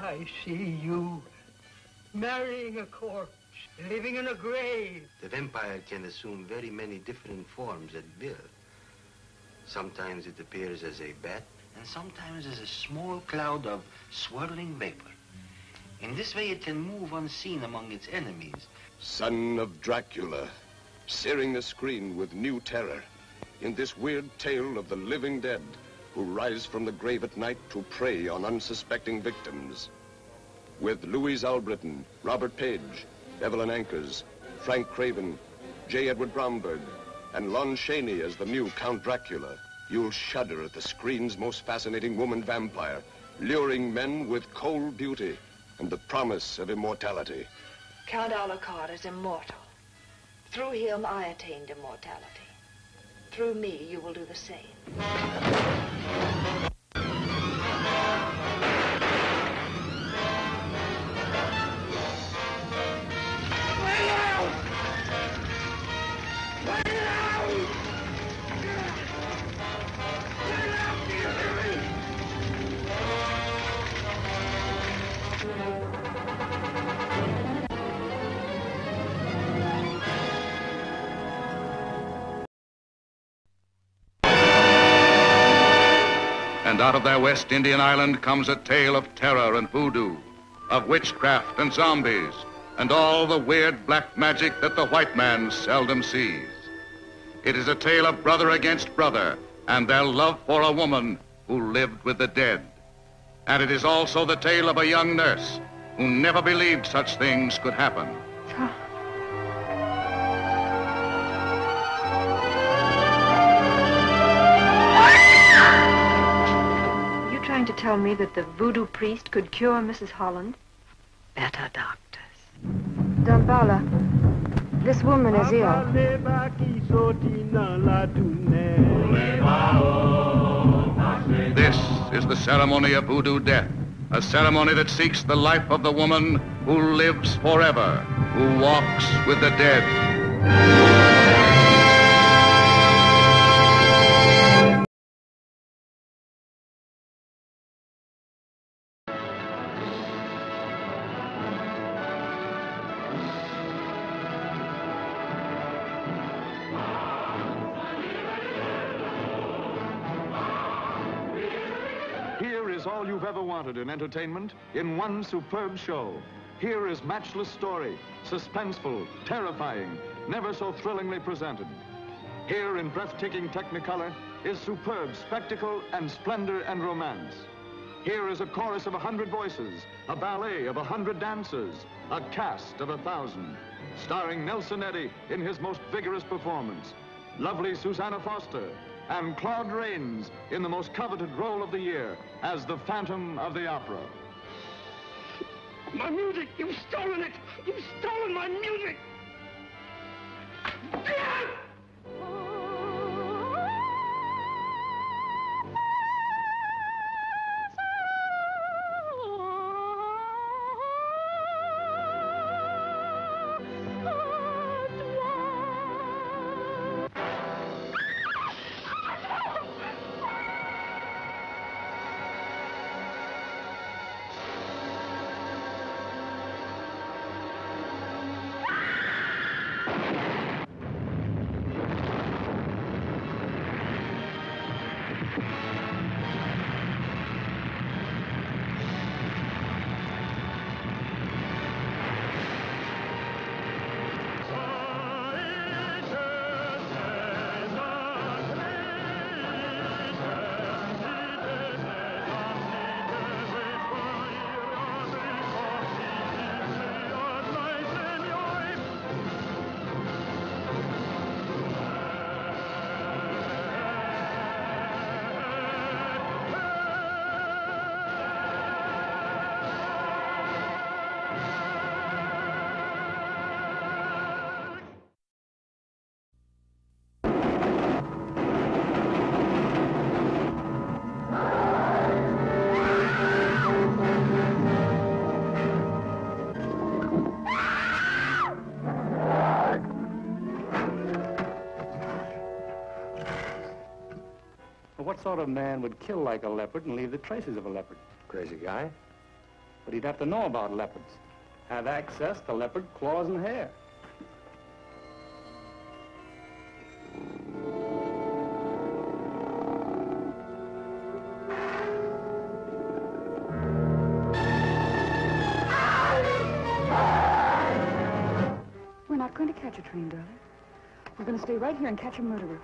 I see you marrying a corpse, living in a grave.
The vampire can assume very many different forms at will. Sometimes it appears as a bat, and sometimes as a small cloud of swirling vapor. In this way, it can move unseen among its enemies.
Son of Dracula, searing the screen with new terror in this weird tale of the living dead who rise from the grave at night to prey on unsuspecting victims. With Louise Albritton, Robert Page, Evelyn Ankers, Frank Craven, J. Edward Bromberg, and Lon Chaney as the new Count Dracula, you'll shudder at the screen's most fascinating woman vampire, luring men with cold beauty and the promise of immortality.
Count Alucard is immortal. Through him, I attained immortality. Through me, you will do the same.
And out of their West Indian island comes a tale of terror and voodoo, of witchcraft and zombies, and all the weird black magic that the white man seldom sees. It is a tale of brother against brother and their love for a woman who lived with the dead. And it is also the tale of a young nurse who never believed such things could happen.
Are you trying to tell me that the voodoo priest could cure Mrs. Holland?
Better doctors.
Don Paula, this woman is ill.
This is the ceremony of voodoo death, a ceremony that seeks the life of the woman who lives forever, who walks with the dead.
Here is all you've ever wanted in entertainment in one superb show. Here is matchless story, suspenseful, terrifying, never so thrillingly presented. Here in breathtaking Technicolor is superb spectacle and splendor and romance. Here is a chorus of 100 voices, a ballet of 100 dancers, a cast of 1,000, starring Nelson Eddy in his most vigorous performance, lovely Susanna Foster, and Claude Rains in the most coveted role of the year as the Phantom of the Opera.
My music! You've stolen it! You've stolen my music!
What sort of man would kill like a leopard and leave the traces of a leopard? Crazy guy. But he'd have to know about leopards, have access to leopard claws and hair.
We're not going to catch a train, darling. We're going to stay right here and catch a murderer.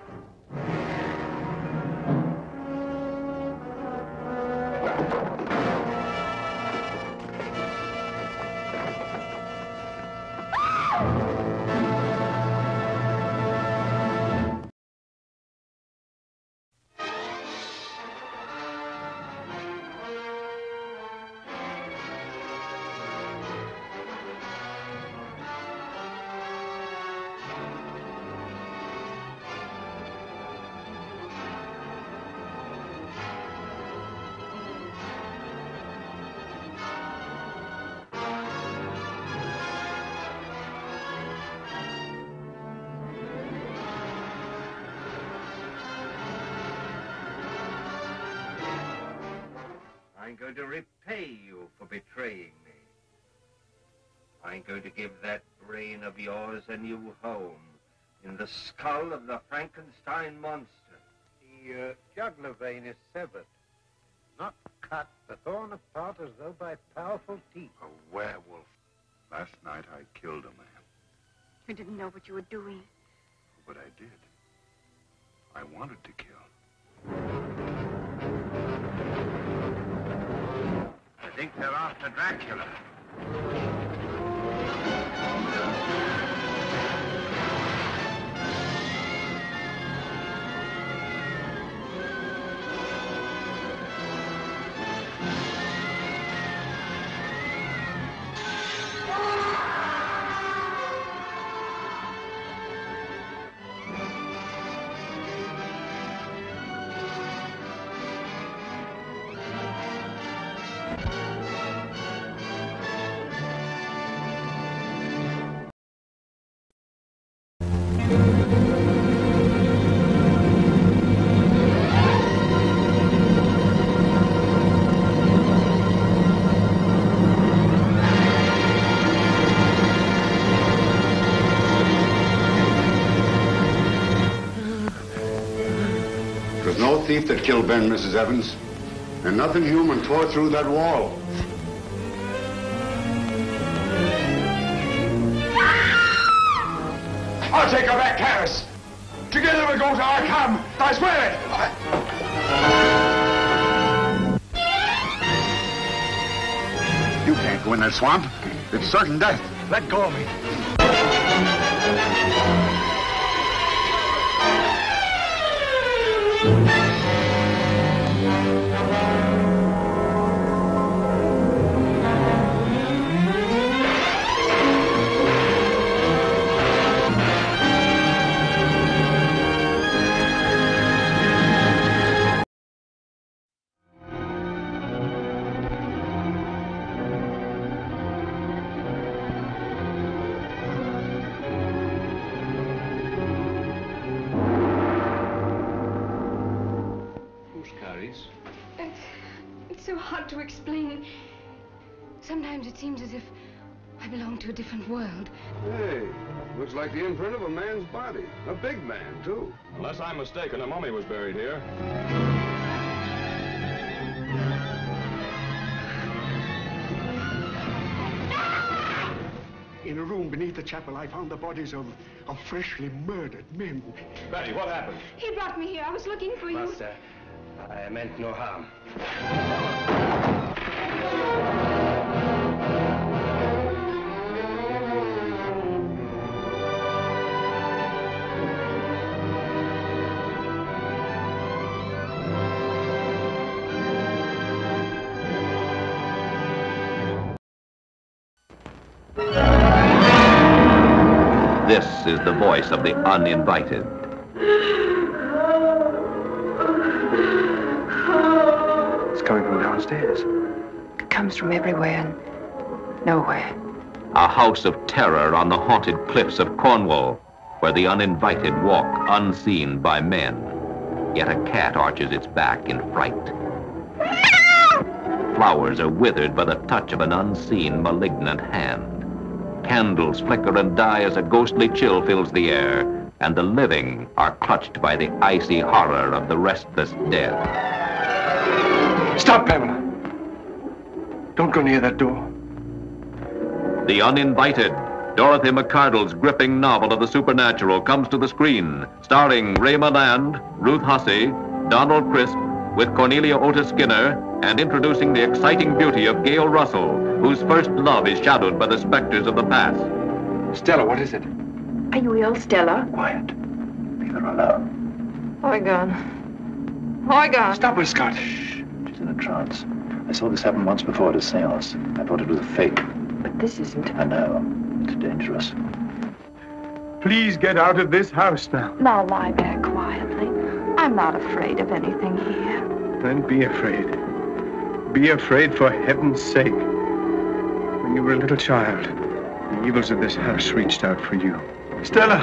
I'm going to repay you for betraying me. I'm going to give that brain of yours a new home in the skull of the Frankenstein monster.
The jugular vein is severed.
not cut, but torn apart as though by powerful teeth.
A werewolf. Last night I killed a man.
You didn't know what you were doing.
But I did. I wanted to kill.
I think they're after Dracula.
It was no thief that killed Ben, Mrs. Evans. And nothing human tore through that wall.
I'll take her back, Harris. Together we'll go to Arkham. I swear it. You can't go in that swamp. It's certain death. Let go of me.
It's so hard to explain. Sometimes it seems as if I belong to a different world.
Hey, looks like the imprint of a man's body. A big man, too.
Unless I'm mistaken, a mummy was buried here.
In a room beneath the chapel, I found the bodies of freshly murdered men.
Betty, what happened?
He brought me here. I was looking for you.
Master, I meant no harm.
This is the voice of the uninvited.
It's coming from downstairs.
It comes from everywhere and nowhere.
A house of terror on the haunted cliffs of Cornwall, where the uninvited walk unseen by men. Yet a cat arches its back in fright. Flowers are withered by the touch of an unseen, malignant hand. Candles flicker and die as a ghostly chill fills the air, and the living are clutched by the icy horror of the restless dead.
Stop, Pamela. Don't go near that door.
The Uninvited, Dorothy McCardle's gripping novel of the supernatural, comes to the screen, starring Ray Milland, Ruth Hussey, Donald Crisp, with Cornelia Otis Skinner, and introducing the exciting beauty of Gail Russell, whose first love is shadowed by the specters of the past.
Stella, what is it?
Are you ill, Stella?
Quiet. Leave her alone.
Oigan.
Stop her, Scott.
She's in a trance. I saw this happen once before at a seance. I thought it was a fake.
But this isn't.
I know. It's dangerous.
Please get out of this house now.
Now lie there quietly. I'm not afraid of anything here.
Then be afraid. Be afraid for heaven's sake. When you were a little child, the evils of this house reached out for you. Stella!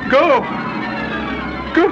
Go! Go!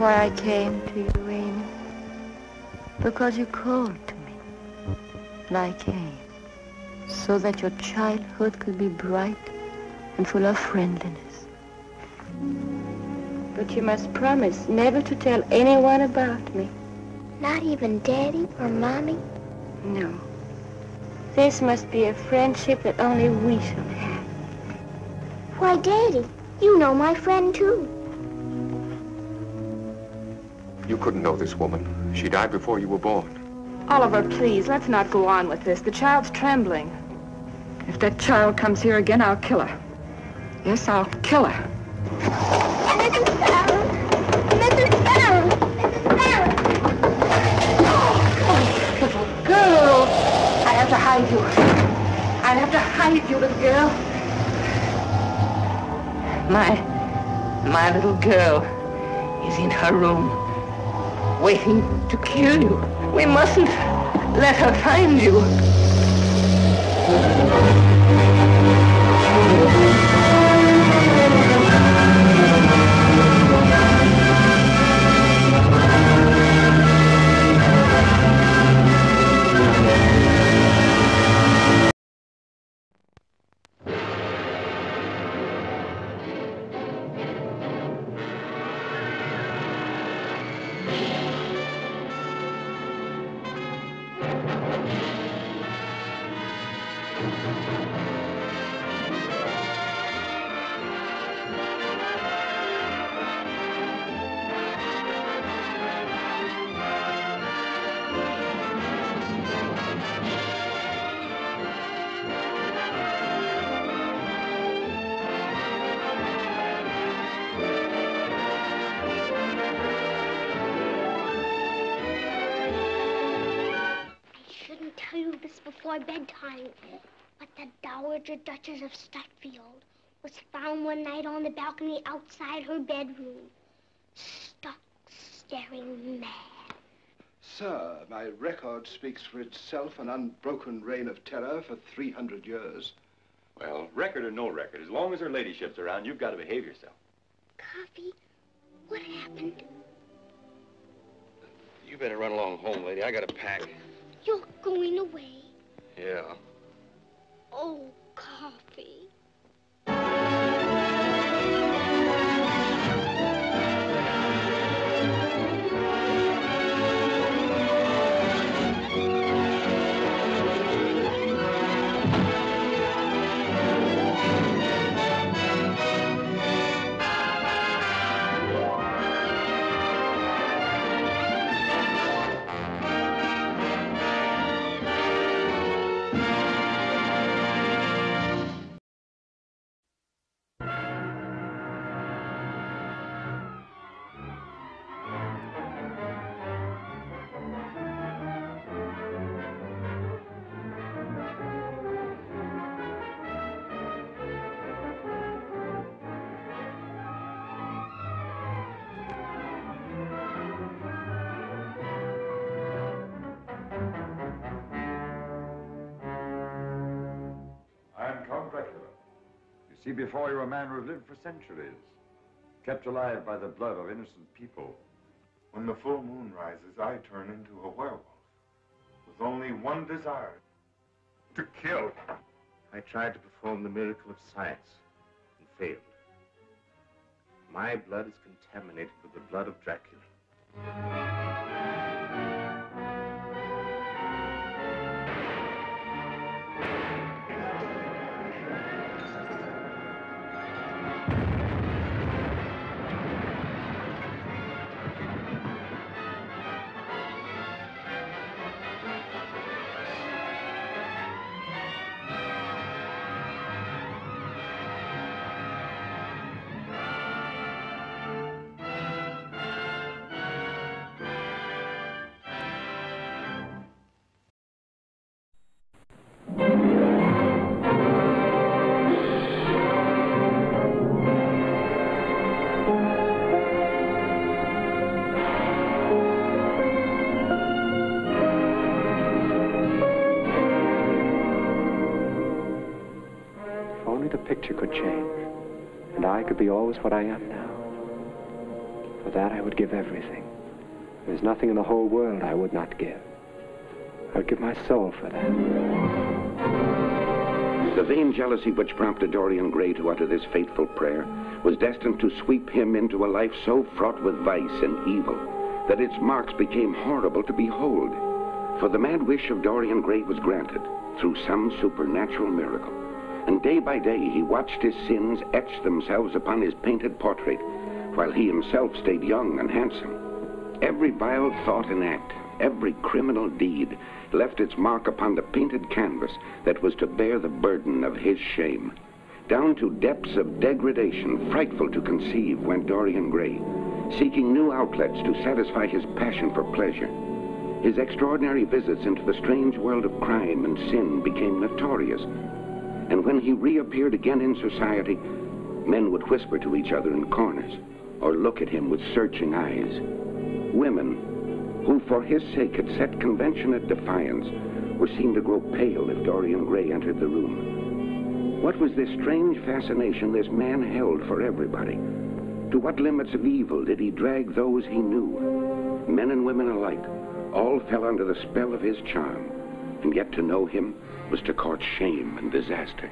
why I came to you, Amy? Because you called to me. And I came. So that your childhood could be bright and full of friendliness. But you must promise never to tell anyone about me.
Not even Daddy or Mommy?
No. This must be a friendship that only we shall have.
Why, Daddy, you know my friend, too.
You couldn't know this woman. She died before you were born.
Oliver, please, let's not go on with this. The child's trembling. If that child comes here again, I'll kill her. Yes, I'll kill her.
Mrs. Farrell! Mrs. Farrell! Mrs. Farrell!
Oh, little girl! I have to hide you. I'll have to hide you, little girl. My little girl is in her room, waiting to kill you. We mustn't let her find you.
Before bedtime, but the Dowager Duchess of Stutfield was found one night on the balcony outside her bedroom, stuck staring mad.
Sir, my record speaks for itself, an unbroken reign of terror for 300 years.
Well, record or no record, as long as her ladyship's around, you've got to behave yourself.
Coffee, what happened?
You better run along home, lady. I gotta pack.
You're going away.
Yeah.
Oh, Coffee.
See, before you, a man who has lived for centuries, kept alive by the blood of innocent people.
When the full moon rises, I turn into a werewolf, with only one desire, to kill.
I tried to perform the miracle of science and failed. My blood is contaminated with the blood of Dracula.
Could change, and I could be always what I am now. For that, I would give everything. There's nothing in the whole world I would not give. I would give my soul for that.
The vain jealousy which prompted Dorian Gray to utter this fateful prayer was destined to sweep him into a life so fraught with vice and evil that its marks became horrible to behold. For the mad wish of Dorian Gray was granted through some supernatural miracle. And day by day he watched his sins etch themselves upon his painted portrait, while he himself stayed young and handsome. Every vile thought and act, every criminal deed, left its mark upon the painted canvas that was to bear the burden of his shame. Down to depths of degradation frightful to conceive went Dorian Gray, seeking new outlets to satisfy his passion for pleasure. His extraordinary visits into the strange world of crime and sin became notorious. And when he reappeared again in society, men would whisper to each other in corners or look at him with searching eyes. Women, who for his sake had set convention at defiance, were seen to grow pale if Dorian Gray entered the room. What was this strange fascination this man held for everybody? To what limits of evil did he drag those he knew? Men and women alike, all fell under the spell of his charm, and yet to know him was to court shame and disaster.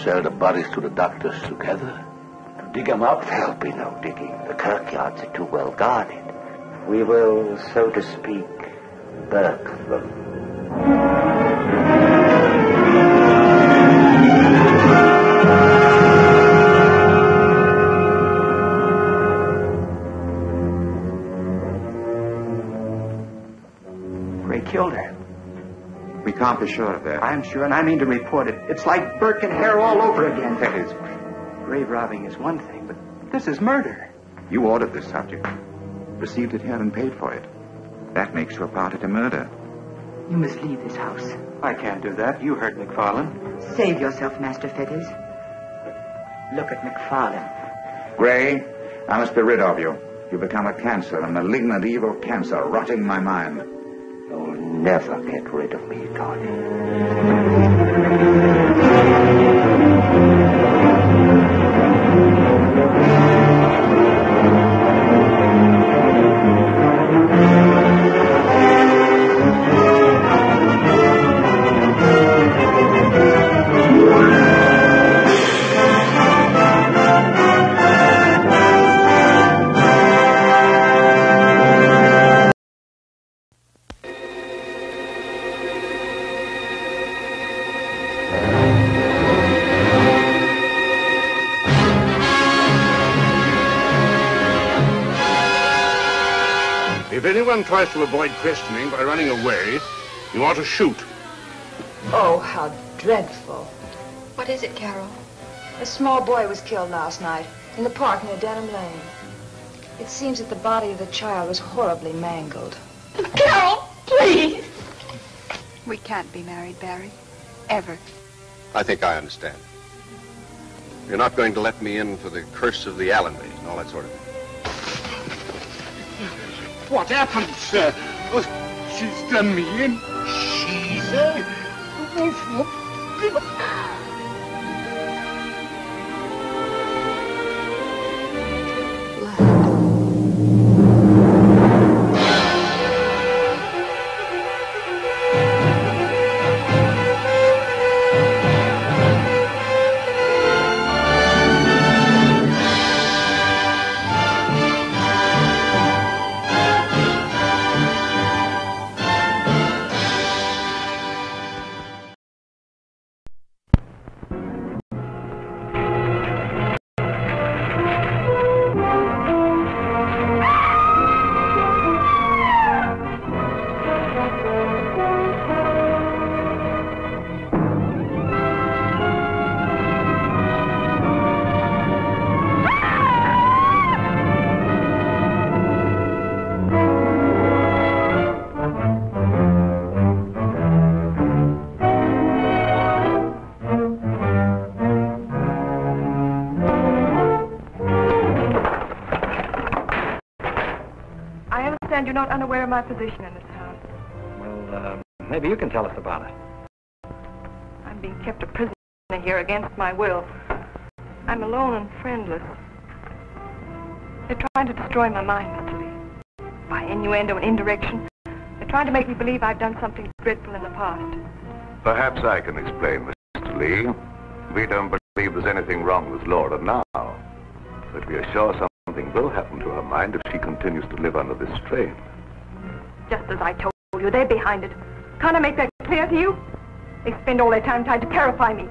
Sell the bodies to the doctors together? To dig them up?
There'll be no digging. The kirkyards are too well guarded. We will, so to speak, burk them.
Gray killed her.
We can't be sure of that.
I'm sure, and I mean to report it. It's like Burke and Hare all over again.
That is...
Grave robbing is one thing, but this is murder.
You ordered this subject. Received it here and paid for it. That makes you a party to murder.
You must leave this house.
I can't do that. You heard McFarlane.
Save yourself, Master Fetters. Look at McFarlane.
Gray, I must be rid of you. You become a cancer, a malignant evil cancer, rotting my mind.
You'll never get rid of me, Tony.
If anyone tries to avoid questioning by running away, you ought to shoot.
Oh, how dreadful.
What is it, Carol?
A small boy was killed last night in the park near Denham Lane. It seems that the body of the child was horribly mangled.
Carol, please! We can't be married, Barry. Ever.
I think I understand. You're not going to let me in for the curse of the Allenbys and all that sort of thing.
What happened, sir? Oh, she's done me in.
She?
Sir?
you're not unaware of my position in this house.
Well, maybe you can tell us about it.
I'm being kept a prisoner here against my will. I'm alone and friendless. They're trying to destroy my mind, Mr. Lee. By innuendo and indirection, they're trying to make me believe I've done something dreadful in the past.
Perhaps I can explain, Mr. Lee. We don't believe there's anything wrong with Laura now. But we are sure something will happen to her mind if she continues to live under this strain.
Just as I told you, they're behind it. Can't I make that clear to you? They spend all their time trying to terrify me.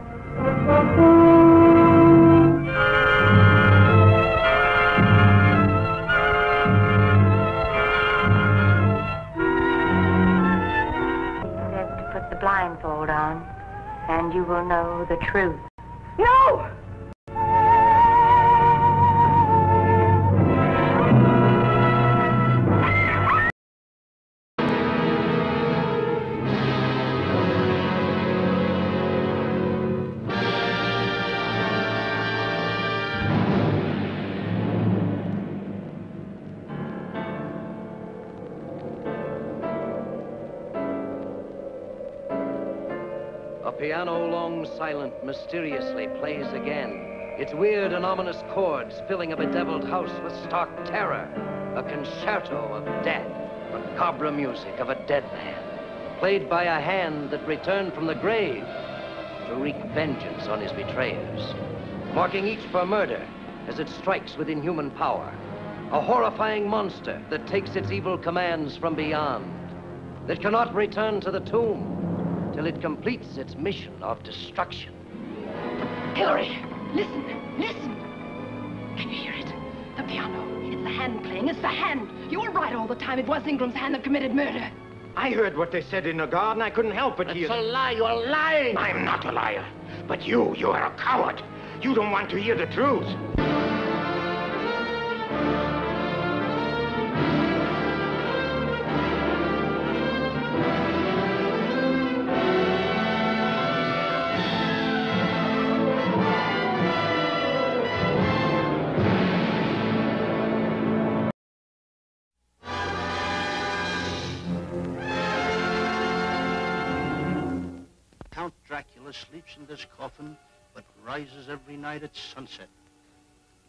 Just put the blindfold on, and you will know the truth.
No!
A piano, long silent, mysteriously plays again, its weird and ominous chords filling a bedeviled house with stark terror. A concerto of death, macabre music of a dead man, played by a hand that returned from the grave to wreak vengeance on his betrayers, marking each for murder as it strikes with inhuman power. A horrifying monster that takes its evil commands from beyond, that cannot return to the tomb till it completes its mission of destruction.
Hillary, listen, listen. Can you hear it? The piano. It's the hand playing. It's the hand. You were right all the time. It was Ingram's hand that committed murder.
I heard what they said in the garden. I couldn't help but hear.
It's a lie. You're lying.
I'm not a liar. But you are a coward. You don't want to hear the truth.
Count Dracula sleeps in this coffin, but rises every night at sunset.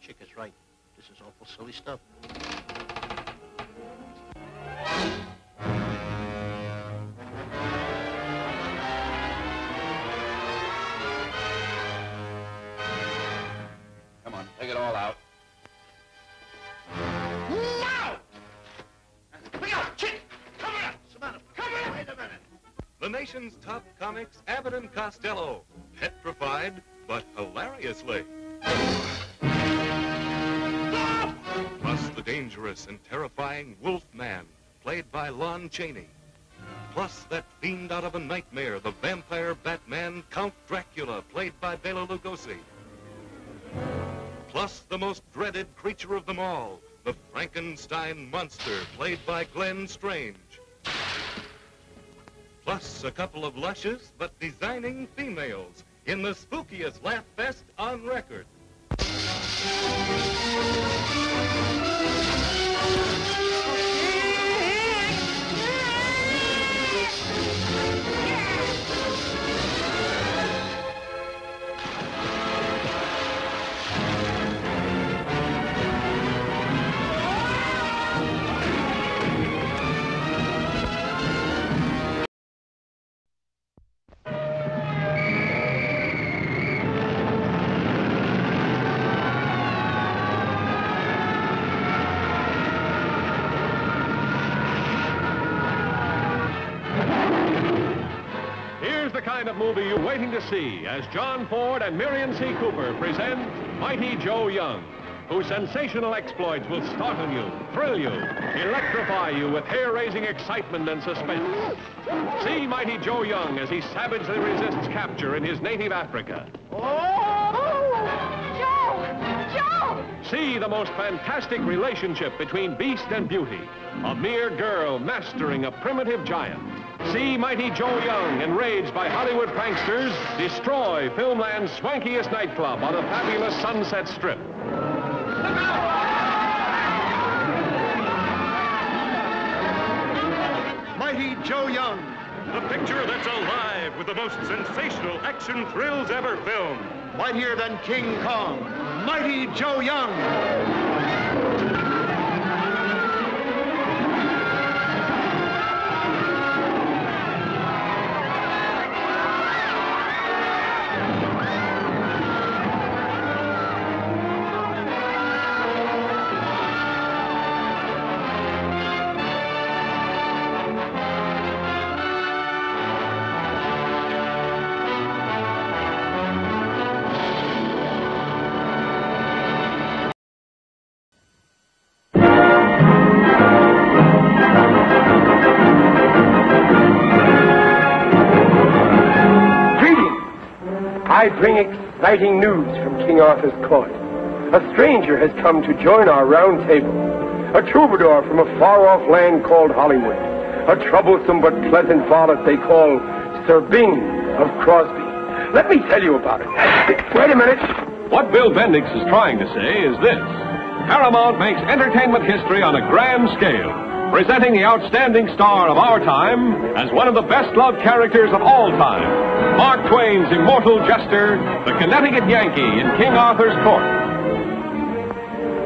Chick is right. This is awful silly stuff.
Come on, take it all out.
No! Look out, Chick! Come here! Samantha, come here! Wait a minute.
The nation's top comics, Abbott and Costello. Petrified, but hilariously. Plus the dangerous and terrifying Wolfman, played by Lon Chaney. Plus that fiend out of a nightmare, the vampire Batman, Count Dracula, played by Bela Lugosi. Plus the most dreaded creature of them all, the Frankenstein monster, played by Glenn Strange. Plus a couple of luscious but designing females in the spookiest laugh fest on record.
Of movie you're waiting to see as John Ford and Miriam C. Cooper present Mighty Joe Young, whose sensational exploits will startle you, thrill you, electrify you with hair-raising excitement and suspense. See Mighty Joe Young as he savagely resists capture in his native Africa.
Joe!
See the most fantastic relationship between beast and beauty, a mere girl mastering a primitive giant. See Mighty Joe Young, enraged by Hollywood pranksters, destroy Filmland's swankiest nightclub on a fabulous Sunset Strip. Joe Young. The picture that's alive with the most sensational action thrills ever filmed. Mightier than King Kong, Mighty Joe Young.
I bring exciting news from King Arthur's court. A stranger has come to join our round table. A troubadour from a far-off land called Hollywood. A troublesome but pleasant varlet they call Sir Bing of Crosby. Let me tell you about it. Wait a minute.
What Bill Bendix is trying to say is this. Paramount makes entertainment history on a grand scale, presenting the outstanding star of our time as one of the best-loved characters of all time, Mark Twain's immortal jester, the Connecticut Yankee in King Arthur's court.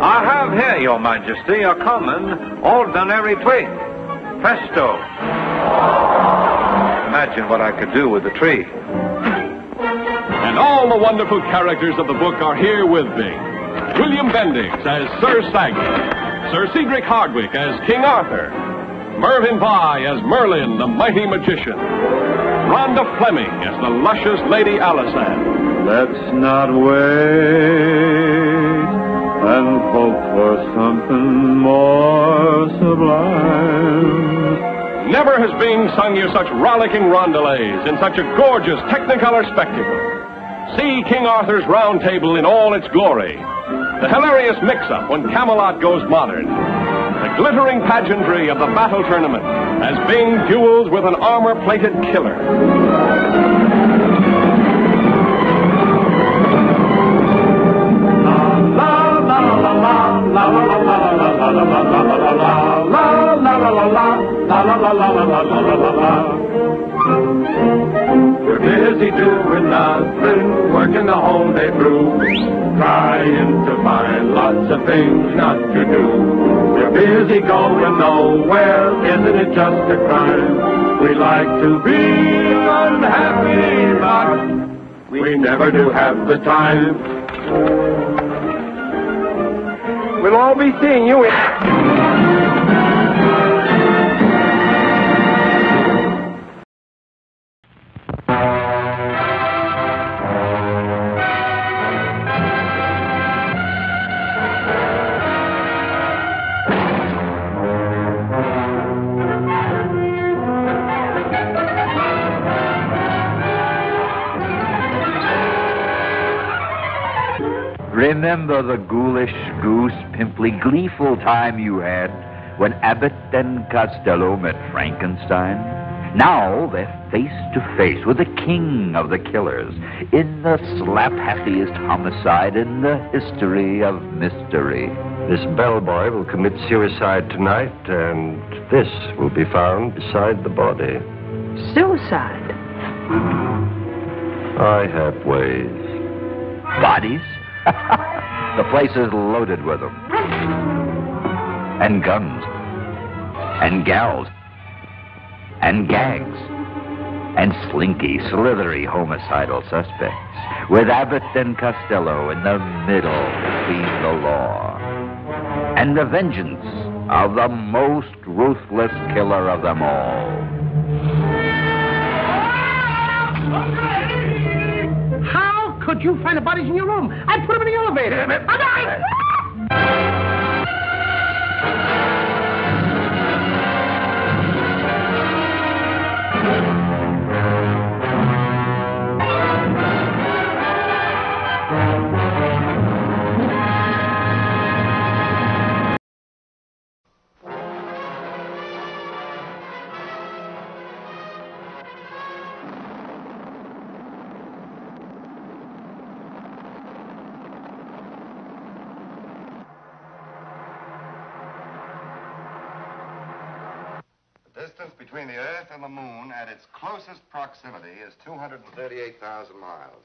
I have here, Your Majesty, a common, ordinary twig. Presto. Imagine what I could do with the tree.
And all the wonderful characters of the book are here with me. William Bendix as Sir Sagny, Sir Cedric Hardwicke as King Arthur, Mervyn Vai as Merlin, the mighty magician, Rhonda Fleming as the luscious Lady Alisande.
Let's not wait and hope for something more sublime.
Never has been sung you such rollicking roundelays in such a gorgeous Technicolor spectacle. See King Arthur's Round Table in all its glory. The hilarious mix-up when Camelot goes modern. The glittering pageantry of the battle tournament as Bing duels with an armor-plated killer.
We're busy doing nothing, working the whole day through, trying to find lots of things not to do. We're busy going nowhere, isn't it just a crime? We like to be unhappy, but we never do have the time.
We'll all be seeing you in...
Remember the ghoulish, goose, pimply, gleeful time you had when Abbott and Costello met Frankenstein? Now they're face to face with the king of the killers in the slap-happiest homicide in the history of mystery.
This bellboy will commit suicide tonight, and this will be found beside the body.
Suicide?
I have ways.
Bodies? The place is loaded with them. And guns. And gals. And gags. And slinky, slithery homicidal suspects. With Abbott and Costello in the middle between the law and the vengeance of the most ruthless killer of them all.
How could you find the bodies in your room? I put them in the elevator.
between the Earth and the Moon at its closest proximity is 238,000 miles.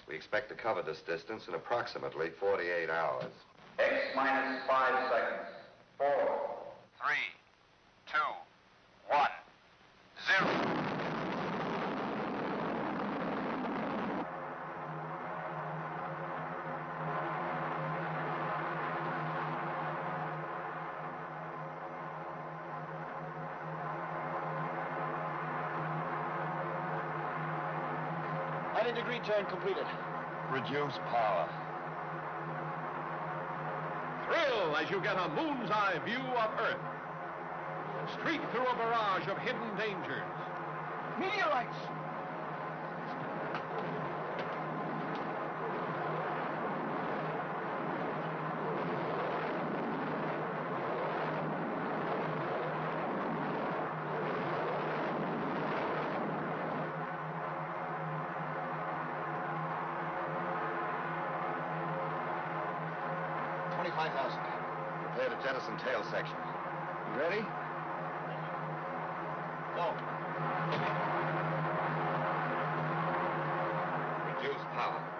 We expect to cover this distance in approximately 48 hours.
X minus 5 seconds. 4,
3, 2, 1, 0.
Degree turn completed.
Reduce power.
Thrill as you get a moon's eye view of Earth. Streak through a barrage of hidden dangers.
Meteorites!
Prepare to jettison tail section.
You ready? Go.
Reduce power.